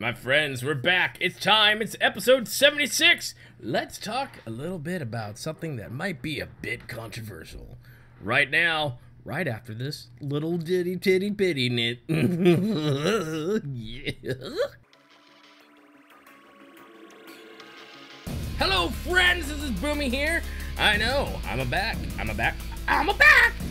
My friends, we're back. It's time. It's episode 76. Let's talk a little bit about something that might be a bit controversial. Right now, right after this little ditty titty bitty knit. Yeah. Hello, friends. This is Boomy here. I know, I'm back.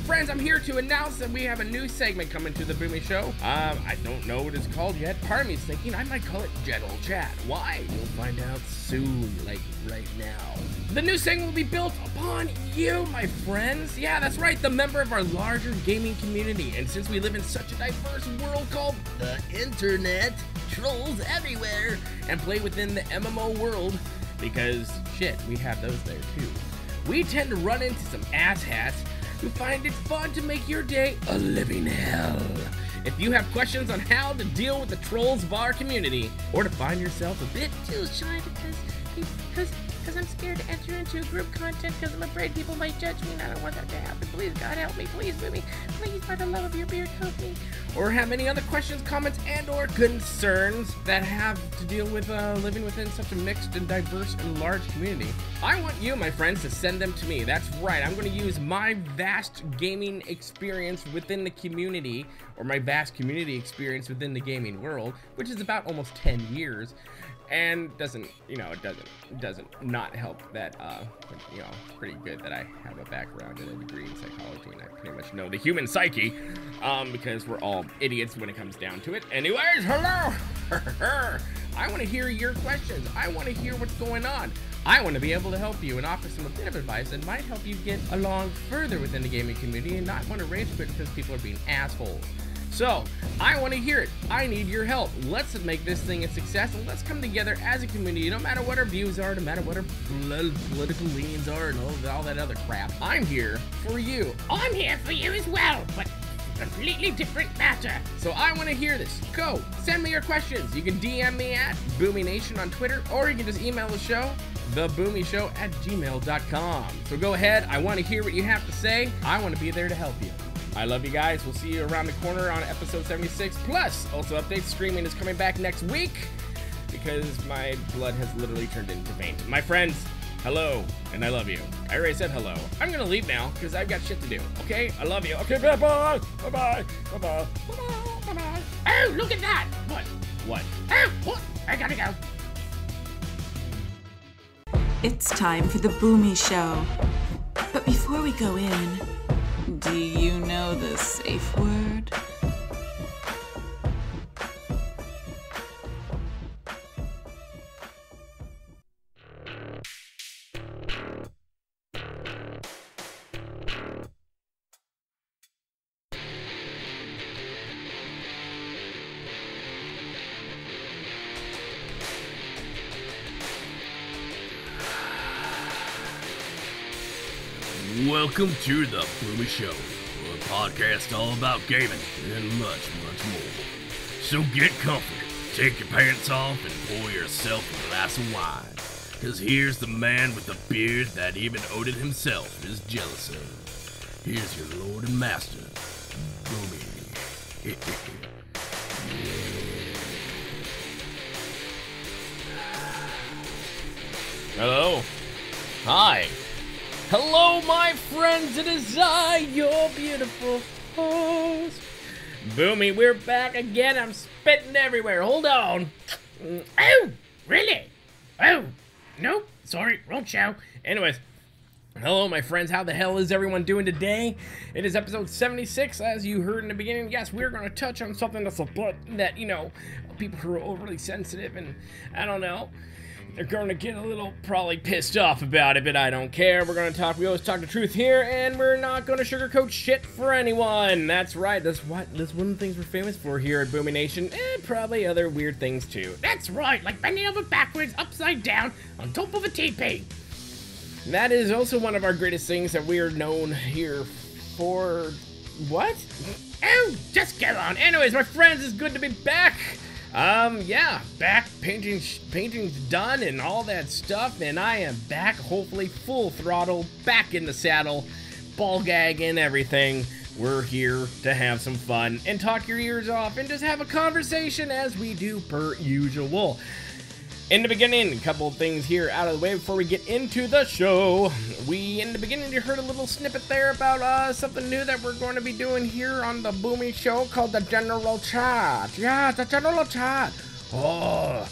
Friends, I'm here to announce that we have a new segment coming to the Boomy Show. I don't know what it's called yet. Part of me is thinking I might call it General Chat. Why? You'll find out soon, like right now. The new segment will be built upon you, my friends. Yeah, that's right, the member of our larger gaming community. And since we live in such a diverse world called the internet, trolls everywhere, and play within the MMO world, because shit, we have those there too. We tend to run into some asshats who find it fun to make your day a living hell. If you have questions on how to deal with the trolls of our community, or to find yourself a bit too shy because I'm scared to enter into group content because I'm afraid people might judge me and I don't want that to happen. Please, God, help me. Please, Boomy. Please, by the love of your beard, help me. Or have any other questions, comments, and or concerns that have to deal with living within such a mixed and diverse and large community. I want you, my friends, to send them to me. That's right. I'm going to use my vast gaming experience within the community, or my vast community experience within the gaming world, which is about almost 10 years. And doesn't, you know, it doesn't not help that, you know, it's pretty good that I have a background and a degree in psychology and I pretty much know the human psyche, because we're all idiots when it comes down to it. Anyways, hello! I want to hear your questions. I want to hear what's going on. I want to be able to help you and offer some a bit of advice that might help you get along further within the gaming community and not want to rage quit because people are being assholes. So, I want to hear it. I need your help. Let's make this thing a success, and let's come together as a community, no matter what our views are, no matter what our political leanings are, and all that other crap. I'm here for you. I'm here for you as well, but completely different matter. So I want to hear this. Go, send me your questions. You can DM me at Boomy Nation on Twitter, or you can just email the show, theboomyshow@gmail.com. So go ahead. I want to hear what you have to say. I want to be there to help you. I love you guys. We'll see you around the corner on episode 76. Plus, also updates, streaming is coming back next week because my blood has literally turned into paint. My friends, hello, and I love you. I already said hello. I'm gonna leave now because I've got shit to do. Okay? I love you. Okay, bye-bye. Bye-bye. Bye-bye. Bye-bye. Bye-bye. Oh, look at that. What? What? Oh, what? I gotta go. It's time for the Boomy Show. But before we go in, do you know the safe word? Welcome to the Boomy Show, a podcast all about gaming and much, much more. So get comfy, take your pants off, and pour yourself a glass of wine. Cause here's the man with the beard that even Odin himself is jealous of. Here's your lord and master, Boomy. Hello. Hi. Hello, my friends, it is I, your beautiful host. Boomy, we're back again. I'm spitting everywhere. Hold on. Oh, really? Oh, nope. Sorry, wrong show. Anyways, hello, my friends. How the hell is everyone doing today? It is episode 76, as you heard in the beginning. Yes, we're going to touch on something that's a bit that, you know, people who are overly sensitive and, I don't know, they're going to get a little probably pissed off about it, but I don't care. We always talk the truth here, and we're not going to sugarcoat shit for anyone. That's right. That's one of the things we're famous for here at Boomy Nation, and probably other weird things too. That's right, like bending over backwards, upside down, on top of a teepee. That is also one of our greatest things that we are known here for. What? Oh, just get on. Anyways, my friends, it's good to be back. Yeah, back, painting's done and all that stuff, and I am back, hopefully full throttle, back in the saddle, ball gag and everything, We're here to have some fun and talk your ears off and just have a conversation as we do per usual. In the beginning, a couple of things here out of the way before we get into the show. In the beginning, you heard a little snippet there about something new that we're going to be doing here on the Boomy show called the General Chat. Yeah, the General Chat. Oh,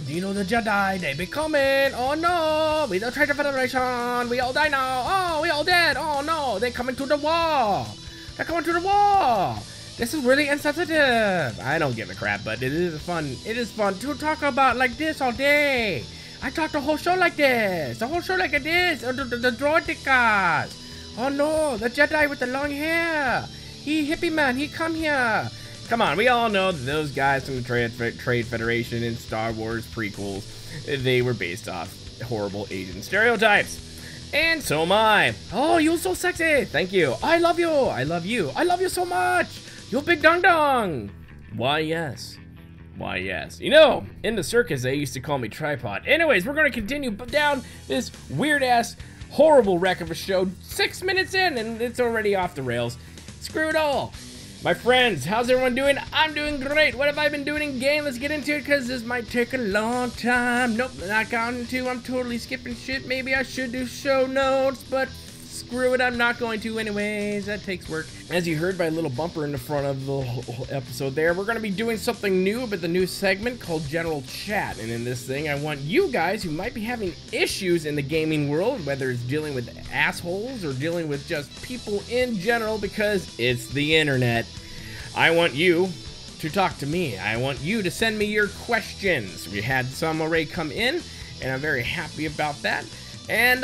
do you know the Jedi? They be coming. Oh no, we don't trade the Federation. We all die now. Oh, we all dead. Oh no, they're coming to the wall. They're coming to the wall. This is really insensitive. I don't give a crap, but it is fun. It is fun to talk about like this all day. I talk the whole show like this. The whole show like this. The droidicas. Oh no, the Jedi with the long hair. He hippie man, he come here. Come on, we all know that those guys from the Trade Federation and Star Wars prequels, they were based off horrible Asian stereotypes. And so am I. Oh, you're so sexy. Thank you. I love you. I love you. I love you so much. You big dong dong. Why, yes. Why, yes. You know, in the circus, they used to call me Tripod. Anyways, we're going to continue down this weird-ass, horrible wreck of a show 6 minutes in, and it's already off the rails. Screw it all. My friends, how's everyone doing? I'm doing great. What have I been doing in game? Let's get into it, because this might take a long time. Nope, not going to. I'm totally skipping shit. Maybe I should do show notes, but screw it, I'm not going to anyways. That takes work. As you heard by a little bumper in the front of the whole episode there, we're going to be doing something new with the new segment called General Chat. And in this thing, I want you guys who might be having issues in the gaming world, whether it's dealing with assholes or dealing with just people in general, because it's the internet. I want you to talk to me. I want you to send me your questions. We had some already come in, and I'm very happy about that. And,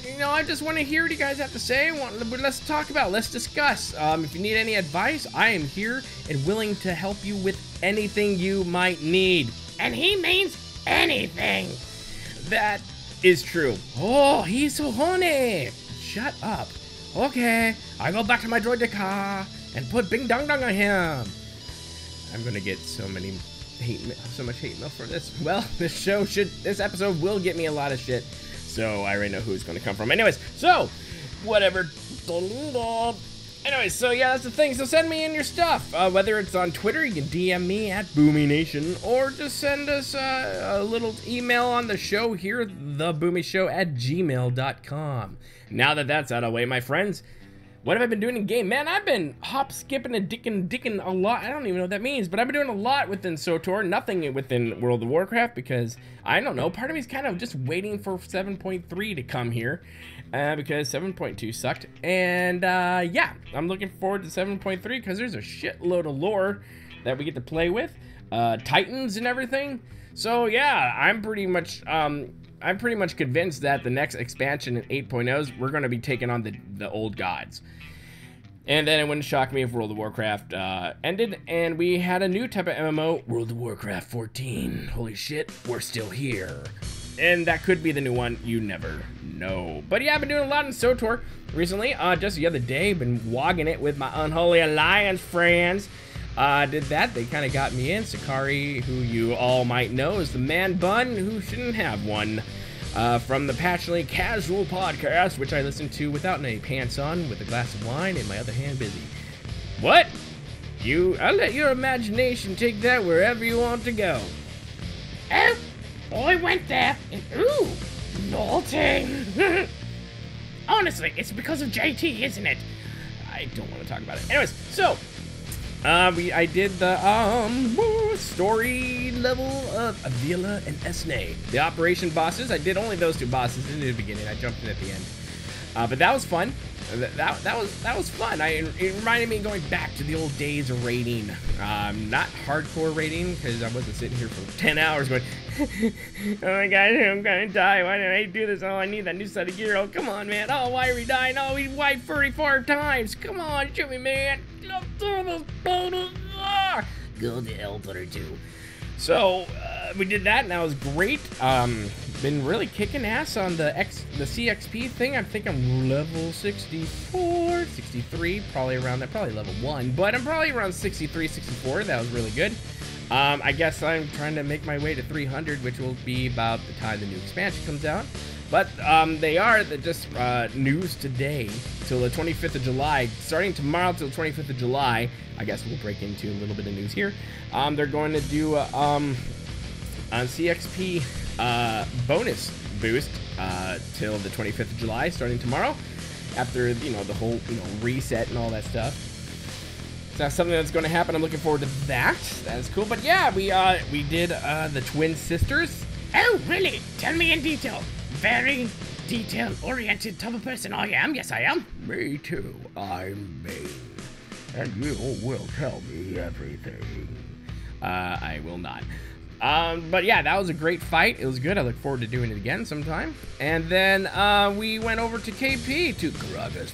you know, I just want to hear what you guys have to say. Let's talk about it. Let's discuss. If you need any advice, I am here and willing to help you with anything you might need. And he means anything. That is true. Oh, he's so horny. Shut up. Okay, I go back to my droidica and put bing dong dong on him. I'm gonna get so much hate mail for this. Well, this episode will get me a lot of shit. So I already know who it's going to come from. Anyways, so whatever. Anyways, so yeah, that's the thing. So send me in your stuff. Whether it's on Twitter, you can DM me at Boomy Nation, or just send us a little email on the show here, theboomyshow@gmail.com. Now that that's out of the way, my friends, what have I been doing in game? Man, I've been hop, skipping, and dicking a lot. I don't even know what that means, but I've been doing a lot within SWTOR, nothing within World of Warcraft, because, I don't know, part of me is kind of just waiting for 7.3 to come here, because 7.2 sucked, and, yeah, I'm looking forward to 7.3, because there's a shitload of lore that we get to play with, Titans and everything, so, yeah, I'm pretty much convinced that the next expansion in 8.0s, we're going to be taking on the old gods. And then it wouldn't shock me if World of Warcraft ended, and we had a new type of MMO, World of Warcraft 14. Holy shit, we're still here. And that could be the new one, you never know. But yeah, I've been doing a lot in SWTOR recently. Just the other day, been wogging it with my Unholy Alliance friends. Did that, they kind of got me in. Sakari, who you all might know, is the man bun who shouldn't have one. From the Passionately Casual podcast, which I listen to without any pants on, with a glass of wine and my other hand busy. What? I'll let your imagination take that wherever you want to go. Oh, boy went there, and ooh, naughty. Honestly, it's because of JT, isn't it? I don't want to talk about it. Anyways, so, I did the story level of Avila and Esne, the operation bosses. I did only those two bosses in the beginning. I jumped in at the end, but that was fun. That was fun. It reminded me of going back to the old days of raiding. Not hardcore raiding, because I wasn't sitting here for 10 hours going, oh my god, I'm gonna die. Why did I do this? Oh, I need that new set of gear. Oh, come on, man. Oh, why are we dying? Oh, we wiped 34 times. Come on, shoot me, man. Go to L32. So, we did that, and that was great. Been really kicking ass on the CXP thing. I think I'm level 64, 63, probably around that, probably level 1, but I'm probably around 63, 64. That was really good. I guess I'm trying to make my way to 300, which will be about the time the new expansion comes out. But they are just news today till the 25th of July. Starting tomorrow till the 25th of July, I guess we'll break into a little bit of news here. They're going to do on CXP bonus boost till the 25th of July, starting tomorrow. After the whole reset and all that stuff. So that's something that's going to happen. I'm looking forward to that. That is cool. But yeah, we did the twin sisters. Oh, really? Tell me in detail. Very detail-oriented type of person I am. Yes, I am. Me too. I'm Bane. And you will tell me everything. I will not. But yeah, that was a great fight. It was good. I look forward to doing it again sometime. And then we went over to KP to Karaga's.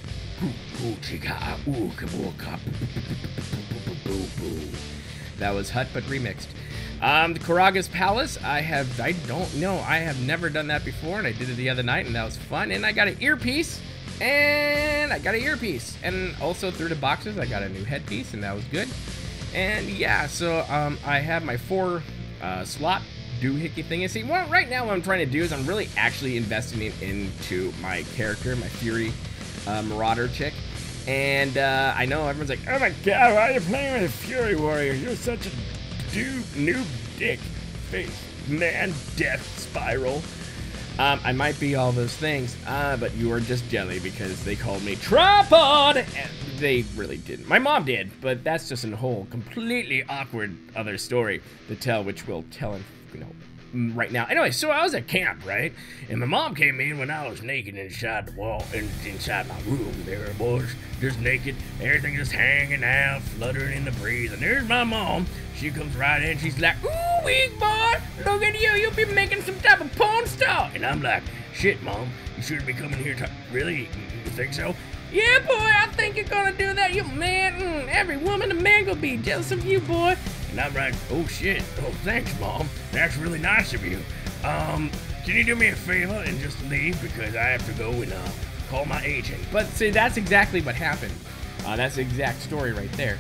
That was Hut, but remixed. Karaga's Palace, I don't know, I have never done that before, and I did it the other night, and that was fun. And I got an earpiece, and also through the boxes, I got a new headpiece, and that was good. And yeah, so I have my 4 slot doohickey thing. And see, well, right now what I'm trying to do is I'm really actually investing it into my character, my Fury Marauder chick. And I know everyone's like, oh my god, why are you playing with a Fury Warrior? You're such a noob dick face man death spiral. I might be all those things, but you are just jelly because they called me tripod, and they really didn't. My mom did, but that's just a whole completely awkward other story to tell, which we'll tell in, right now. Anyway, so I was at camp, right? And my mom came in when I was naked inside the wall, inside my room. There it was, just naked, everything just hanging out, fluttering in the breeze. And there's my mom. She comes right in, she's like, ooh, weak boy, look at you, you'll be making some type of porn star. And I'm like, shit, Mom, you shouldn't be coming here to, really, you think so? Yeah, boy, I think you're gonna do that, you man, every woman and man gonna be jealous of you, boy. And I'm like, oh shit, oh thanks, Mom, that's really nice of you. Can you do me a favor and just leave, because I have to go and call my agent. But see, that's exactly what happened. That's the exact story right there.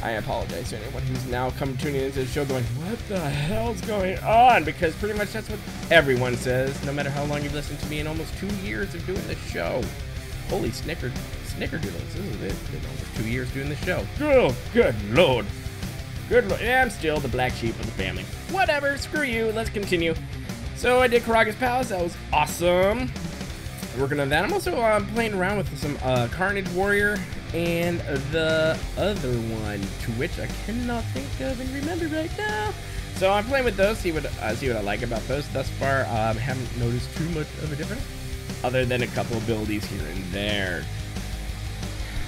I apologize to anyone who's now tuning into the show going, what the hell's going on? Because pretty much that's what everyone says, no matter how long you've listened to me in almost 2 years of doing this show. Holy snickerdoodles, this is it. It's been almost 2 years doing this show. Oh, good lord. Good lord. Yeah, I'm still the black sheep of the family. Whatever, screw you, let's continue. So I did Karaga's Palace, that was awesome. Working on that. I'm also playing around with some Carnage Warrior and the other one, to which I cannot think of and remember right now. So I'm playing with those, see what I like about those. Thus far, haven't noticed too much of a difference, other than a couple abilities here and there.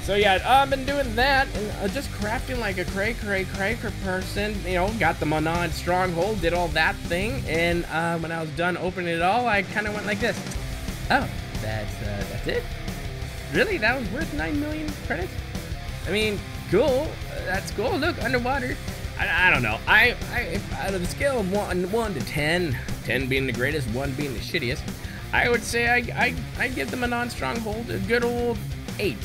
So yeah, I've been doing that and just crafting like a cray person. Got the Manaan Stronghold, did all that thing, and when I was done opening it all, I kind of went like this. Oh, that's it? Really? That was worth 9 million credits? I mean, cool. That's cool. Look, underwater. I don't know. I out of the scale of 1 to 10, 10 being the greatest, 1 being the shittiest, I would say I give the Manaan Stronghold a good old 8.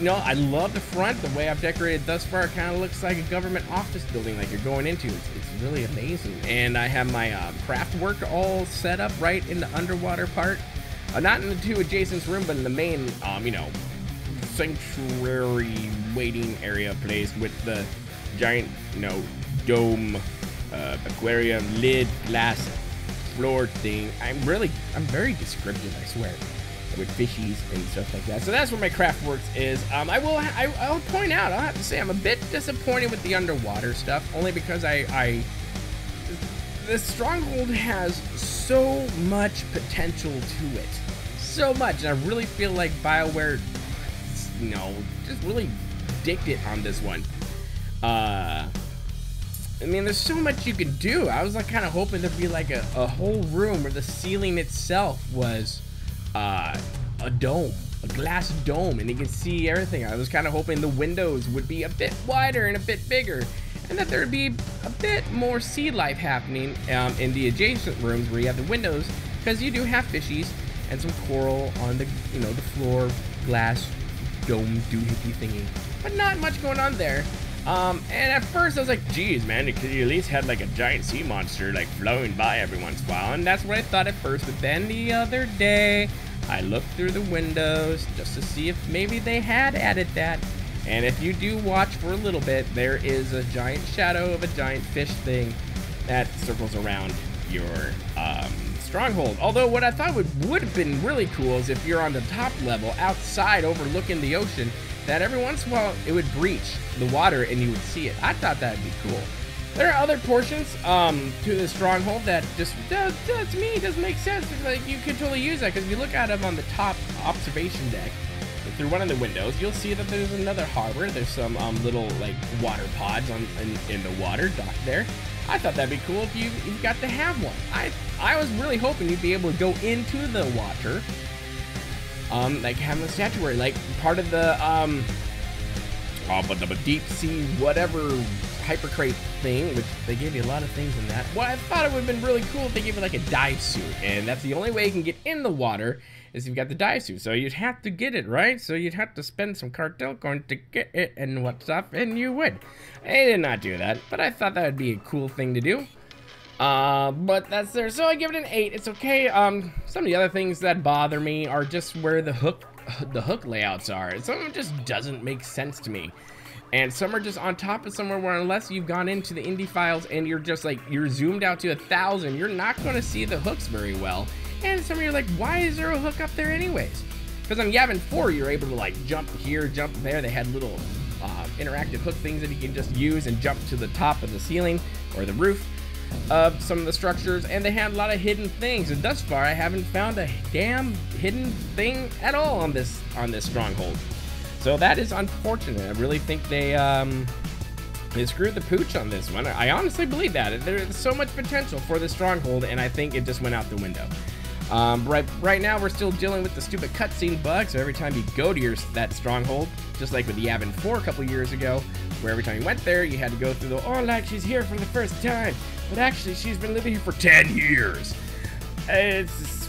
I love the front. The way I've decorated thus far, it kind of looks like a government office building like you're going into. It's really amazing. And I have my craft work all set up right in the underwater part. Not in the 2 adjacent rooms, but in the main, sanctuary waiting area place with the giant, dome, aquarium, lid, glass, floor thing. I'm very descriptive, I swear, with fishies and stuff like that. So that's where my craft works is. I'll point out, I'll have to say, I'm a bit disappointed with the underwater stuff, only because the Stronghold has so much potential to it. So much. And I really feel like Bioware, just really dicked it on this one. I mean, there's so much you could do. I was kind of hoping there'd be like a whole room where the ceiling itself was a dome, a glass dome, and you can see everything. I was kind of hoping the windows would be a bit wider and a bit bigger, and that there'd be a bit more sea life happening in the adjacent rooms where you have the windows, because you do have fishies and some coral on the the floor glass dome doohickey thingy, but not much going on there. And at first I was like, geez, man, you could at least had like a giant sea monster like flowing by every once in a while, and that's what I thought at first. But then the other day, I looked through the windows just to see if maybe they had added that. And if you do watch for a little bit, there is a giant shadow of a giant fish thing that circles around your stronghold. Although what I thought would have been really cool is if you're on the top level outside overlooking the ocean, that every once in a while it would breach the water and you would see it. I thought that would be cool. There are other portions to the stronghold that just to me doesn't make sense. Like, you could totally use that, because if you look at them on the top observation deck through one of the windows, you'll see that there's another harbor. There's some little like water pods in the water dock there. I thought that'd be cool if you got to have one. I was really hoping you'd be able to go into the water, like having a statuary, like part of the deep sea whatever hypercrate thing, which they gave you a lot of things in that. Well, I thought it would have been really cool if they gave you like a dive suit, and that's the only way you can get in the water is if you've got the dive suit. So you'd have to get it, right? So you'd have to spend some cartel coin to get it and what stuff, and you would. They did not do that, but I thought that would be a cool thing to do. But that's there. So I give it an 8. It's okay. Some of the other things that bother me are just where the hook layouts are. Some of them just doesn't make sense to me. And some are just on top of somewhere where, unless you've gone into the indie files and you're just like, you're zoomed out to 1,000, you're not going to see the hooks very well. And some of you are like, why is there a hook up there anyways? Because on Yavin 4, you're able to like jump here, jump there. They had little interactive hook things that you can just use and jump to the top of the ceiling or the roof of some of the structures. And they had a lot of hidden things. And thus far, I haven't found a damn hidden thing at all on this stronghold. So that is unfortunate. I really think they screwed the pooch on this one. I honestly believe that. There's so much potential for this stronghold, and I think it just went out the window. Right now, we're still dealing with the stupid cutscene bug, so every time you go to that stronghold, just like with the Yavin 4 a couple years ago, where every time you went there, you had to go through like she's here for the first time, but actually she's been living here for 10 years. It's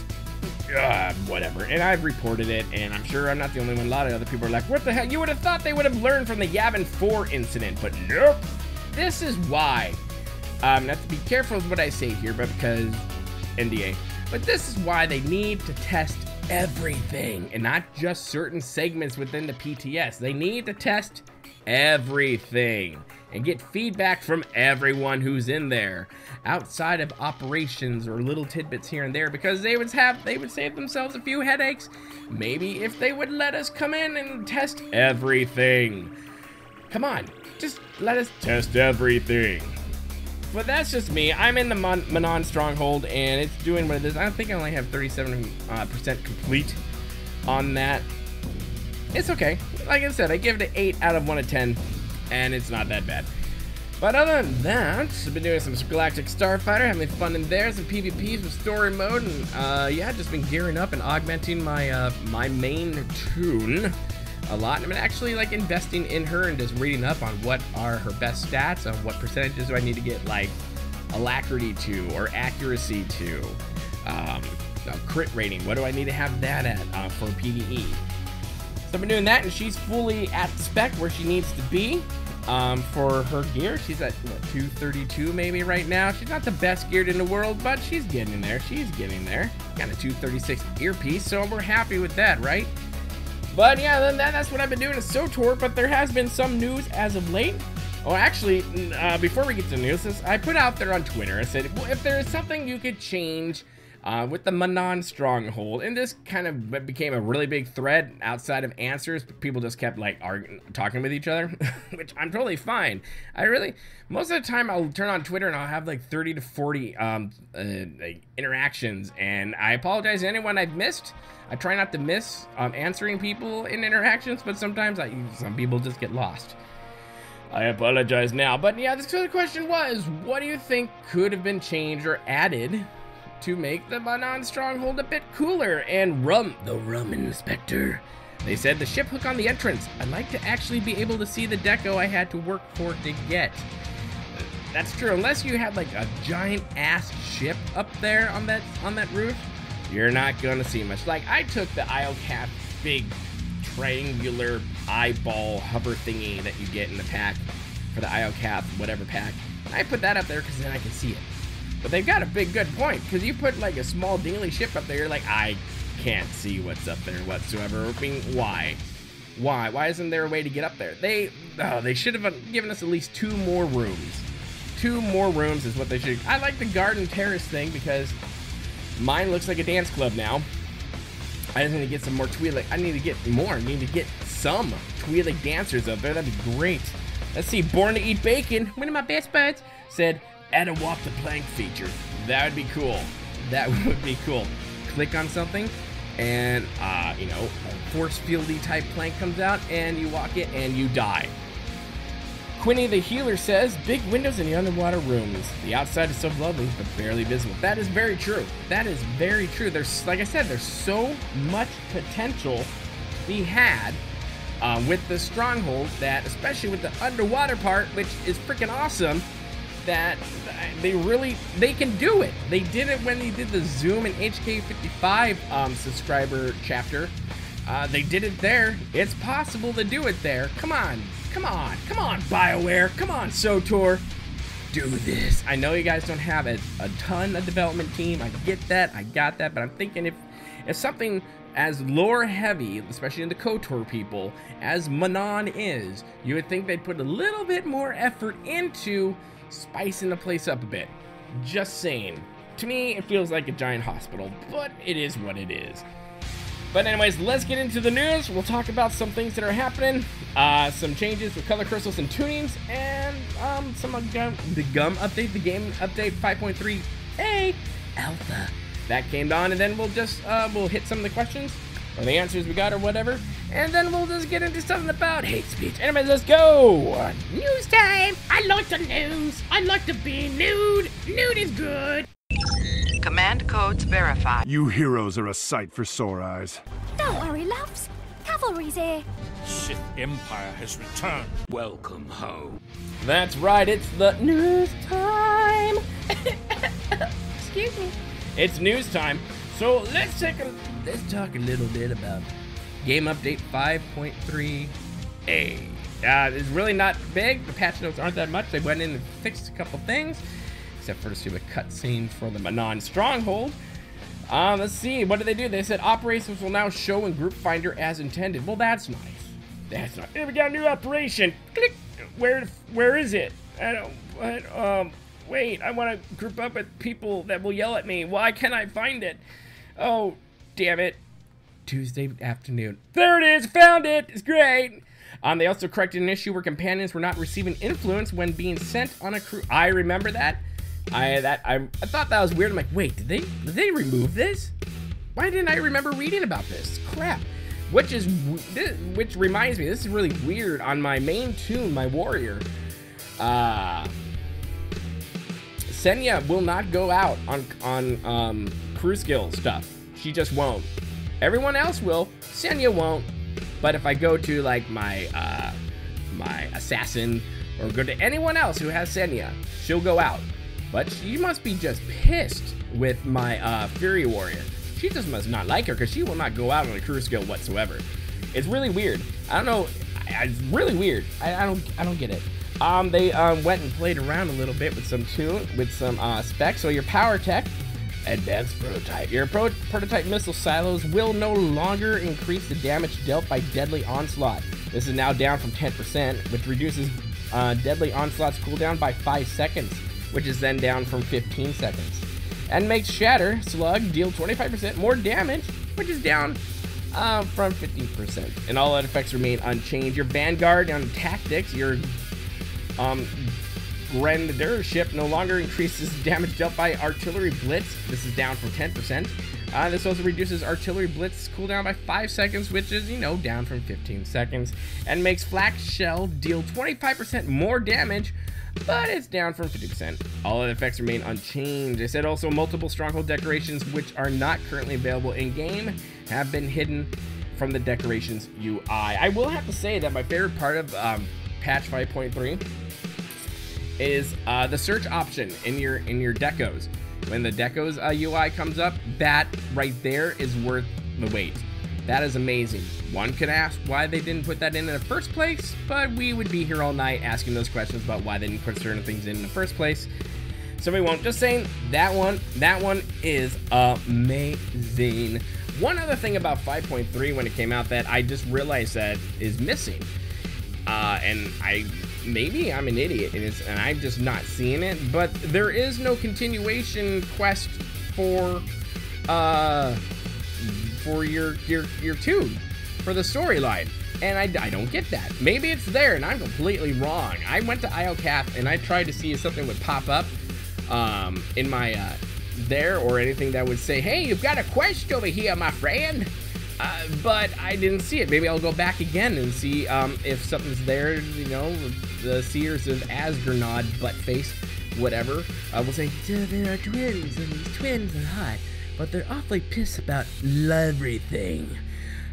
whatever. And I've reported it, and I'm sure I'm not the only one. A lot of other people are like, what the hell? You would have thought they would have learned from the Yavin 4 incident, but nope. This is why. Not to be careful with what I say here, but because NDA. But this is why they need to test everything, and not just certain segments within the PTS. They need to test everything and get feedback from everyone who's in there, outside of operations or little tidbits here and there, because they would save themselves a few headaches, maybe, if they would let us come in and test everything. Come on, just let us test everything. But that's just me. I'm in the Manaan Stronghold, and it's doing what it is. I think I only have 37% complete on that. It's okay. Like I said, I give it an 8 out of 1 of 10, and it's not that bad. But other than that, I've been doing some Galactic Starfighter, having fun in there, some PvP, some story mode, and yeah, just been gearing up and augmenting my my main toon a lot. And I've been actually like investing in her and just reading up on what are her best stats, on what percentages do I need to get like alacrity to or accuracy to, crit rating, what do I need to have that at for PvE. So I've been doing that, and she's fully at spec where she needs to be. For her gear, she's at what, 232 maybe right now. She's not the best geared in the world, but she's getting there. She's getting there. Got a 236 earpiece, so we're happy with that, right? But yeah, then that's what I've been doing is SOTOR, but there has been some news as of late. Oh, actually, before we get to the news, I put out there on Twitter, I said, well, if there is something you could change with the Manaan Stronghold, and this kind of became a really big thread outside of answers. People just kept like talking with each other, which I'm totally fine. Most of the time I'll turn on Twitter and I'll have like 30 to 40 interactions, and I apologize to anyone I've missed. I try not to miss answering people in interactions, but sometimes some people just get lost. I apologize now, but yeah, the question was, what do you think could have been changed or added to make the Manaan Stronghold a bit cooler? And the rum inspector, they said the ship hook on the entrance. I'd like to actually be able to see the deco I had to work for to get. That's true, unless you had like a giant ass ship up there on that roof, you're not gonna see much. Like, I took the IOCAP big triangular eyeball hover thingy that you get in the pack for the IOCAP, whatever pack. I put that up there because then I can see it. But they've got a big good point, because you put like a small dingly ship up there, you're like, I can't see what's up there whatsoever. I mean, why? Why isn't there a way to get up there? They should have given us at least 2 more rooms. 2 more rooms is what they should. I like the garden terrace thing because mine looks like a dance club now. I just need to get some more Twi'lek. I need to get more. I need to get some Twi'lek dancers up there. That'd be great. Let's see. Born to Eat Bacon, one of my best buds, said, add a walk the plank feature. That would be cool. That would be cool. Click on something and, you know, a force fieldy type plank comes out and you walk it and you die. Quinny the Healer says, big windows in the underwater rooms. The outside is so lovely, but barely visible. That is very true. That is very true. There's, like I said, there's so much potential to be had with the Stronghold that, especially with the underwater part, which is freaking awesome, that they can do it. They did it when they did the Zoom and HK55 subscriber chapter. They did it there. It's possible to do it there. Come on, Bioware. Come on, SOTOR. Do this. I know you guys don't have a ton of development team. I get that. I got that. But I'm thinking if something as lore heavy, especially in the KOTOR people, as Manaan is, you would think they'd put a little bit more effort into spicing the place up a bit. Just saying. To me, it feels like a giant hospital, but it is what it is. But anyways, let's get into the news. We'll talk about some things that are happening, some changes with color crystals and tunings, and some of the GUM update, the game update 5.3a alpha that came on, and then we'll just we'll hit some of the questions or the answers we got or whatever, and then we'll just get into something about hate speech. Anyways, let's go. News time. I like the news. I like to be nude. Nude is good. Command codes verified. You heroes are a sight for sore eyes. Don't worry, loves. Cavalry's here. Sith Empire has returned. Welcome home. That's right, it's the news time. Excuse me. It's news time. So let's talk a little bit about game update 5.3a. It's really not big. The patch notes aren't that much. They went in and fixed a couple things, except for the stupid cutscene for the Manaan Stronghold. Let's see, what did they do? They said operations will now show in Group Finder as intended. Well, that's nice. That's nice. Hey, we got a new operation. Click. Where is it? Wait, I want to group up with people that will yell at me. Why can't I find it? Oh, damn it. Tuesday afternoon. There it is. Found it. It's great. They also corrected an issue where companions were not receiving influence when being sent on a crew. I remember that. I thought that was weird. I'm like, wait, did they remove this? Why didn't I remember reading about this? Crap. Which reminds me, this is really weird. On my main toon, my warrior, Senya will not go out on crew skill stuff. She just won't. Everyone else will. Senya won't. But if I go to like my my assassin or go to anyone else who has Senya, she'll go out. But she must be just pissed with my Fury Warrior. She just must not like her because she will not go out on a crew skill whatsoever. It's really weird. I don't know. It's really weird. I don't get it. They went and played around a little bit with some specs. So your power tech, advanced prototype. Your prototype missile silos will no longer increase the damage dealt by deadly onslaught. This is now down from 10%, which reduces deadly onslaught's cooldown by 5 seconds, which is then down from 15 seconds. And makes Shatter Slug deal 25% more damage, which is down from 15%. And all other effects remain unchanged. Your Vanguard on tactics, your Grenadier ship no longer increases damage dealt by Artillery Blitz. This is down from 10%. This also reduces Artillery Blitz cooldown by 5 seconds, which is, you know, down from 15 seconds. And makes Flak Shell deal 25% more damage, but it's down from 50%. All other effects remain unchanged. They said also multiple Stronghold decorations, which are not currently available in-game, have been hidden from the decorations UI. I will have to say that my favorite part of patch 5.3 is the search option in your decos. When the decos UI comes up, that right there is worth the wait. That is amazing. One could ask why they didn't put that in the first place, but we would be here all night asking those questions about why they didn't put certain things in the first place. So we won't. Just saying, that one is amazing. One other thing about 5.3 when it came out that I just realized that is missing, and maybe I'm an idiot and I'm just not seeing it, but there is no continuation quest for your tune for the storyline, and I don't get that. Maybe it's there and I'm completely wrong. I went to IOCAP and I tried to see if something would pop up in my there or anything that would say, hey, you've got a quest over here, my friend, but I didn't see it. Maybe I'll go back again and see if something's there. You know, the Seers of Asgernod, buttface, whatever, will say, there are twins and these twins are hot, but they're awfully pissed about everything,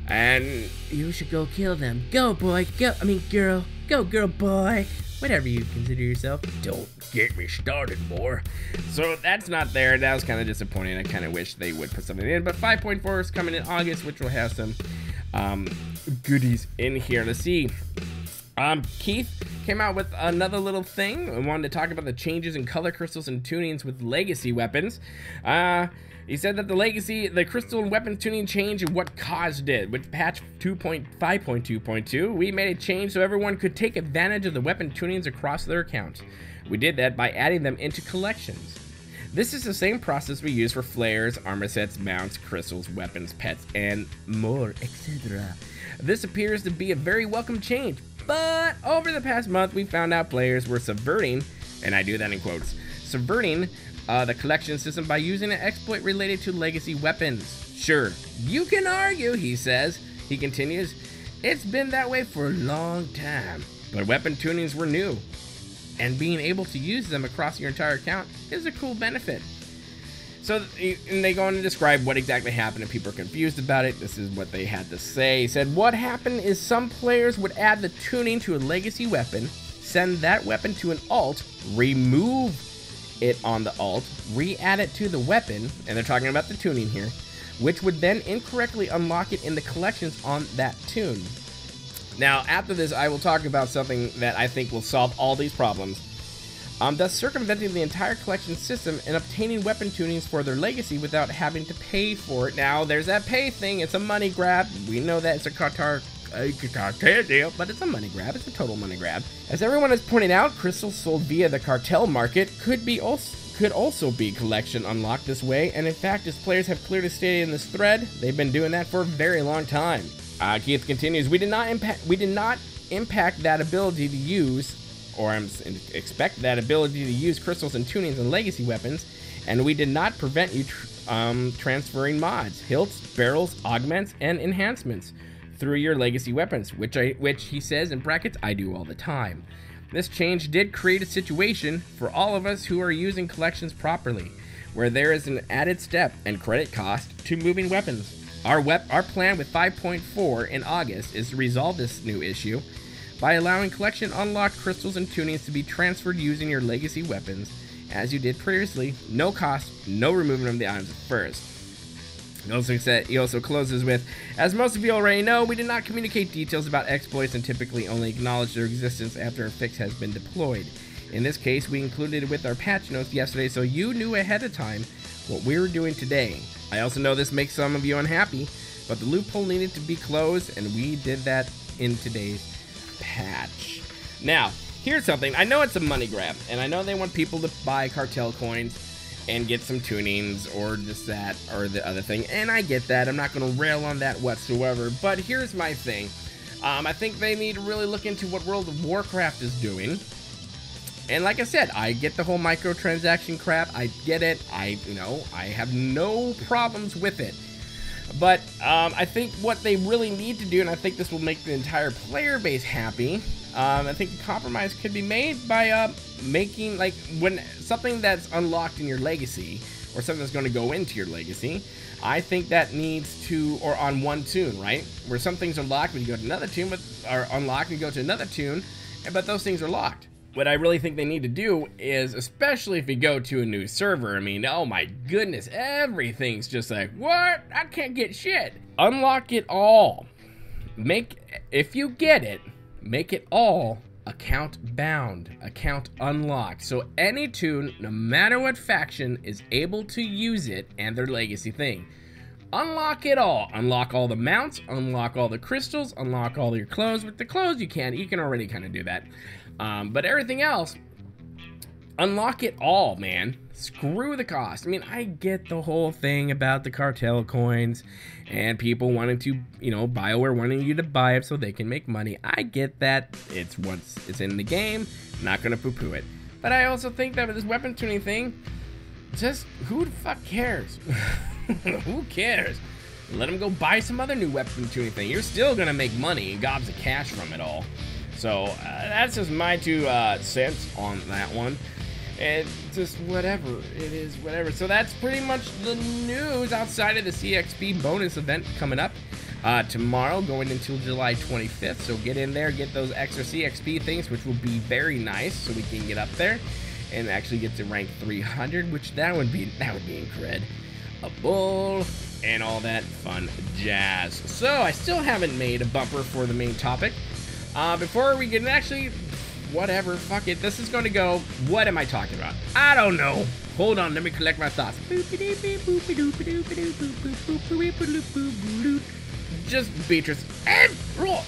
and you should go kill them. Go, boy, go. I mean, girl. Go, girl, boy. Whatever you consider yourself. Don't get me started, more. So that's not there. That was kind of disappointing. I kind of wish they would put something in. But 5.4 is coming in August, which will have some goodies in here. Let's see. Keith came out with another little thing. I wanted to talk about the changes in color crystals and tunings with legacy weapons. He said that the crystal and weapon tuning change and what caused it. With patch 2.5.2.2, we made a change so everyone could take advantage of the weapon tunings across their accounts. We did that by adding them into collections. This is the same process we use for flares, armor sets, mounts, crystals, weapons, pets, and more, etc. This appears to be a very welcome change, but over the past month we found out players were subverting, and I do that in quotes, subverting the collection system by using an exploit related to legacy weapons. Sure, you can argue, he says. He continues, it's been that way for a long time, but weapon tunings were new, and being able to use them across your entire account is a cool benefit. So, and they go on to describe what exactly happened, and people are confused about it. This is what they had to say. He said, what happened is some players would add the tuning to a legacy weapon, send that weapon to an alt, remove it on the alt, re-add it to the weapon, and they're talking about the tuning here, which would then incorrectly unlock it in the collections on that tune. Now, after this, I will talk about something that I think will solve all these problems, thus circumventing the entire collection system and obtaining weapon tunings for their legacy without having to pay for it. Now, there's that pay thing. It's a money grab. We know that it's a cartel deal, but it's a money grab. It's a total money grab. As everyone has pointed out, crystals sold via the cartel market could also be collection unlocked this way, and in fact, as players have clearly stated in this thread, they've been doing that for a very long time. Keith continues, we did not impact that ability to use, or expect that ability to use crystals and tunings and legacy weapons, and we did not prevent you transferring mods, hilts, barrels, augments, and enhancements through your legacy weapons, which he says in brackets, I do all the time. This change did create a situation for all of us who are using collections properly, where there is an added step and credit cost to moving weapons. Our plan with 5.4 in August is to resolve this new issue by allowing collection unlocked crystals and tunings to be transferred using your legacy weapons, as you did previously, no cost, no removing of the items at first. He also closes with, as most of you already know, we did not communicate details about exploits and typically only acknowledge their existence after a fix has been deployed. In this case, we included it with our patch notes yesterday so you knew ahead of time what we were doing today. I also know this makes some of you unhappy, but the loophole needed to be closed, and we did that in today's patch. Now, here's something. I know it's a money grab, and I know they want people to buy cartel coins and get some tunings or this, that, or the other thing, and I get that. I'm not going to rail on that whatsoever, but here's my thing. I think they need to really look into what World of Warcraft is doing. And like I said, I get the whole microtransaction crap. I get it. I have no problems with it. But I think what they really need to do, and I think this will make the entire player base happy, I think a compromise could be made by making, like, when something that's unlocked in your legacy, or something that's going to go into your legacy, I think that needs to, or on one tune, right? Where some things are locked when you go to another tune, but are unlocked when you go to another tune, but those things are locked. what I really think they need to do is, especially if you go to a new server, I mean, oh my goodness, everything's just like, what? I can't get shit. Unlock it all. If you get it, make it all account bound, account unlocked. So any toon, no matter what faction, is able to use it and their legacy thing. Unlock it all. Unlock all the mounts, unlock all the crystals, unlock all your clothes. With the clothes, you can already kind of do that. But everything else, unlock it all, man. Screw the cost. I mean, I get the whole thing about the cartel coins and people wanting to, you know, Bioware wanting you to buy it so they can make money. I get that. It's once it's in the game, not gonna poo-poo it. But I also think that with this weapon tuning thing, just who the fuck cares? Who cares? Let them go buy some other new weapon tuning thing. You're still gonna make money and gobs of cash from it all. So that's just my 2 cents on that one. It's just whatever. It is whatever. So that's pretty much the news outside of the CXP bonus event coming up tomorrow, going until July 25th. So get in there, get those extra CXP things, which will be very nice, so we can get up there and actually get to rank 300, which that would be incredible, and all that fun jazz. So I still haven't made a bumper for the main topic. Before we get actually. Whatever, fuck it. This is going to go, what am I talking about? I don't know. Hold on, let me collect my thoughts. Just Beatrice. And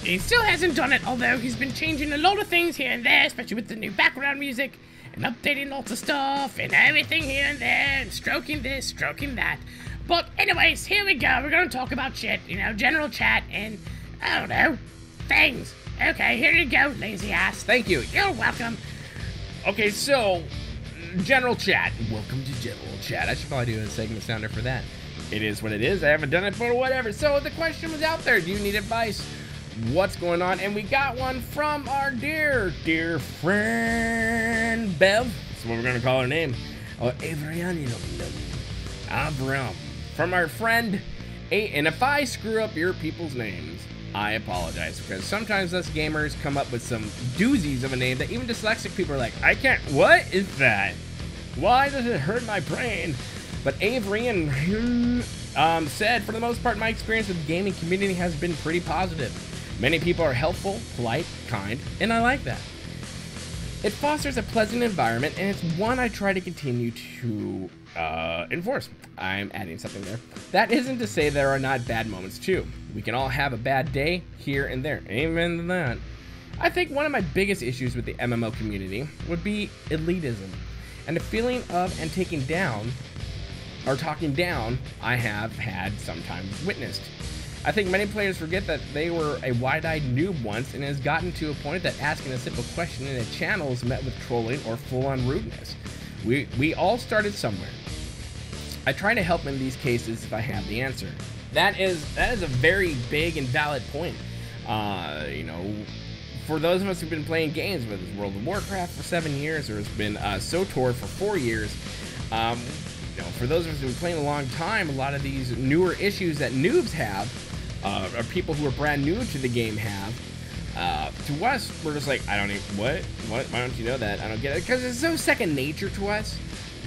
he still hasn't done it, although he's been changing a lot of things here and there, especially with the new background music, and updating lots of stuff, and everything here and there, and stroking this, stroking that. But anyways, here we go. We're going to talk about shit, you know, general chat, and, I don't know, things. Okay, here you go, lazy ass. Thank you. You're welcome. Okay, so, general chat. Welcome to general chat. I should probably do a segment sounder for that. It is what it is. I haven't done it for whatever. So the question was out there. Do you need advice? What's going on? And we got one from our dear friend, Bev. That's what we're going to call her name. Avram. From our friend, and if I screw up your people's names, I apologize, because sometimes us gamers come up with some doozies of a name that even dyslexic people are like, I can't, what is that? Why does it hurt my brain? But Avrian said, for the most part, my experience with the gaming community has been pretty positive. Many people are helpful, polite, kind, and I like that. It fosters a pleasant environment, and it's one I try to continue to enforce. I'm adding something there. That isn't to say there are not bad moments too. We can all have a bad day here and there. Even that. I think one of my biggest issues with the MMO community would be elitism, and the feeling of and taking down, or talking down, I have had sometimes witnessed. I think many players forget that they were a wide-eyed noob once, and it has gotten to a point that asking a simple question in a channel is met with trolling or full-on rudeness. We all started somewhere. I try to help in these cases if I have the answer. That is a very big and valid point. You know, for those of us who've been playing games, whether it's World of Warcraft for 7 years or it's been SOTOR for 4 years, you know, for those of us who've been playing a long time, a lot of these newer issues that noobs have, or people who are brand new to the game have, to us, we're just like, I don't even, what? Why don't you know that? I don't get it. Because it's so second nature to us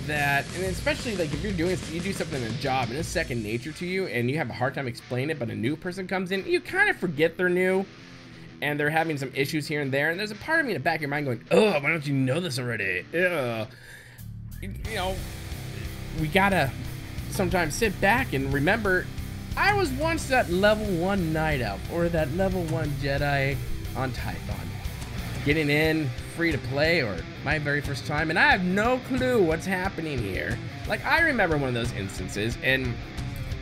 that, and especially like if you do something in a job and it's second nature to you and you have a hard time explaining it, but a new person comes in, you kind of forget they're new and they're having some issues here and there. And there's a part of me in the back of your mind going, oh, why don't you know this already? Ugh. You know, we gotta sometimes sit back and remember, I was once that level 1 Night Elf or that level 1 Jedi on Tython, getting in free to play or my very first time, and I have no clue what's happening here. Like, I remember one of those instances, and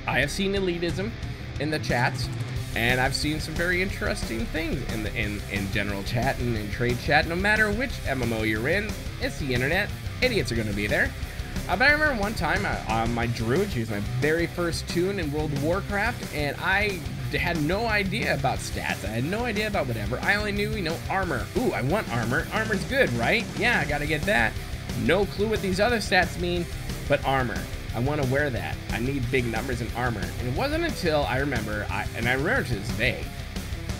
I have seen elitism in the chats, and I've seen some very interesting things in general chat and in trade chat. No matter which MMO you're in, it's the internet. Idiots are going to be there. But I remember one time, my druid, she was my very first toon in World of Warcraft, and I had no idea about stats. I had no idea about whatever. I only knew, you know, armor. Ooh, I want armor. Armor's good, right? Yeah, I gotta get that. No clue what these other stats mean, but armor. I want to wear that. I need big numbers in armor. And it wasn't until I remember, and I remember to this day,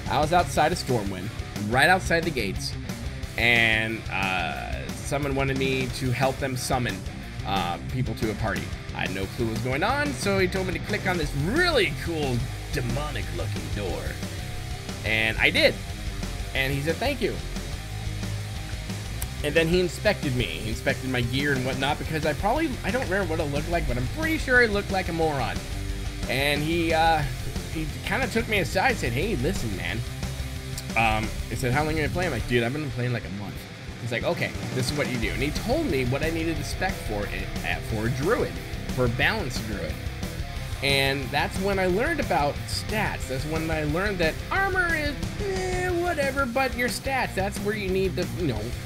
I was outside of Stormwind, right outside the gates, and someone wanted me to help them summon people to a party. I had no clue what was going on, so he told me to click on this really cool demonic looking door, and I did, and he said thank you. And then he inspected me. He inspected my gear and whatnot, because I don't remember what it looked like, but I'm pretty sure I looked like a moron. And he kind of took me aside and said, hey, listen, man. He said, how long are you playing? I'm like, dude, I've been playing like a month. He's like, okay, this is what you do. And he told me what I needed to spec for a druid, for a balanced druid. And that's when I learned about stats. That's when I learned that armor is whatever, but your stats, that's where you need to,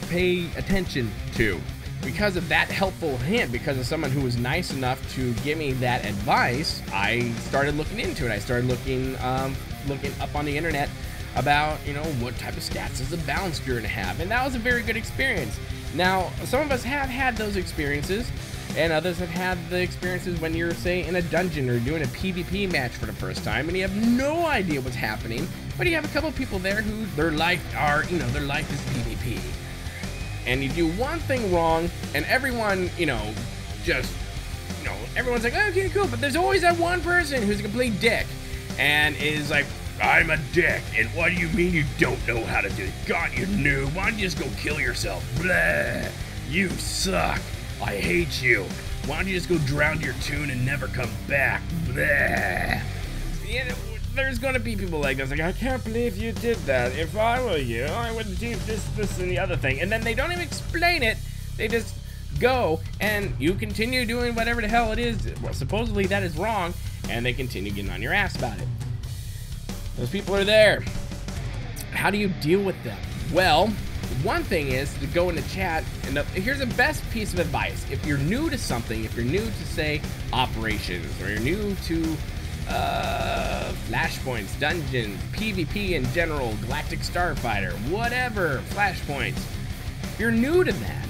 pay attention to. Because of that helpful hint, because of someone who was nice enough to give me that advice, I started looking into it. I started looking up on the internet about, what type of stats does a balanced druid have, and that was a very good experience. Now, some of us have had those experiences, and others have had the experiences when you're, say, in a dungeon or doing a PvP match for the first time, and you have no idea what's happening, but you have a couple people there who their life is PvP. And you do one thing wrong, and everyone, everyone's like, okay, cool, but there's always that one person who's a complete dick, and is like, I'm a dick, and what do you mean you don't know how to do it? God, you noob, why don't you just go kill yourself? Blah, you suck. I hate you. Why don't you just go drown your tune and never come back? Blah. There's gonna be people like this, like, I can't believe you did that. If I were you, I would do this, and the other thing. And then they don't even explain it. They just go, and you continue doing whatever the hell it is. Well, supposedly that is wrong, and they continue getting on your ass about it. Those people are there. How do you deal with them? Well, one thing is to go in the chat, and here's the best piece of advice. If you're new to something, if you're new to, say, operations, or you're new to flashpoints, dungeons, PvP in general, Galactic Starfighter, whatever, flashpoints, if you're new to that,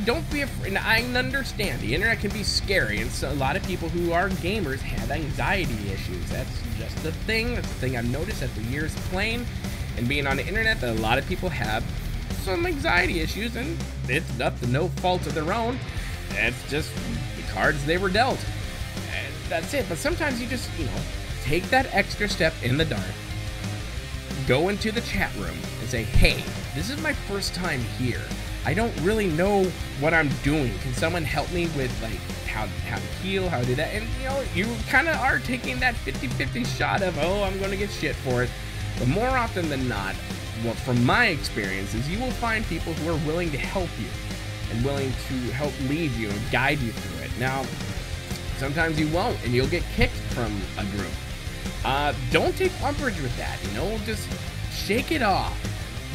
don't be afraid. I understand the internet can be scary, and so a lot of people who are gamers have anxiety issues. That's just the thing. That's the thing I've noticed after years of playing and being on the internet, that a lot of people have some anxiety issues, and it's up to no fault of their own. It's just the cards they were dealt. And that's it. But sometimes you just, take that extra step in the dark, go into the chat room and say, hey, this is my first time here. I don't really know what I'm doing. Can someone help me with, like, how to heal, how to do that? And, you kind of are taking that 50-50 shot of, oh, I'm going to get shit for it. But more often than not, well, from my experiences, you will find people who are willing to help you and willing to help lead you and guide you through it. Now, sometimes you won't, and you'll get kicked from a group. Don't take umbrage with that, just shake it off.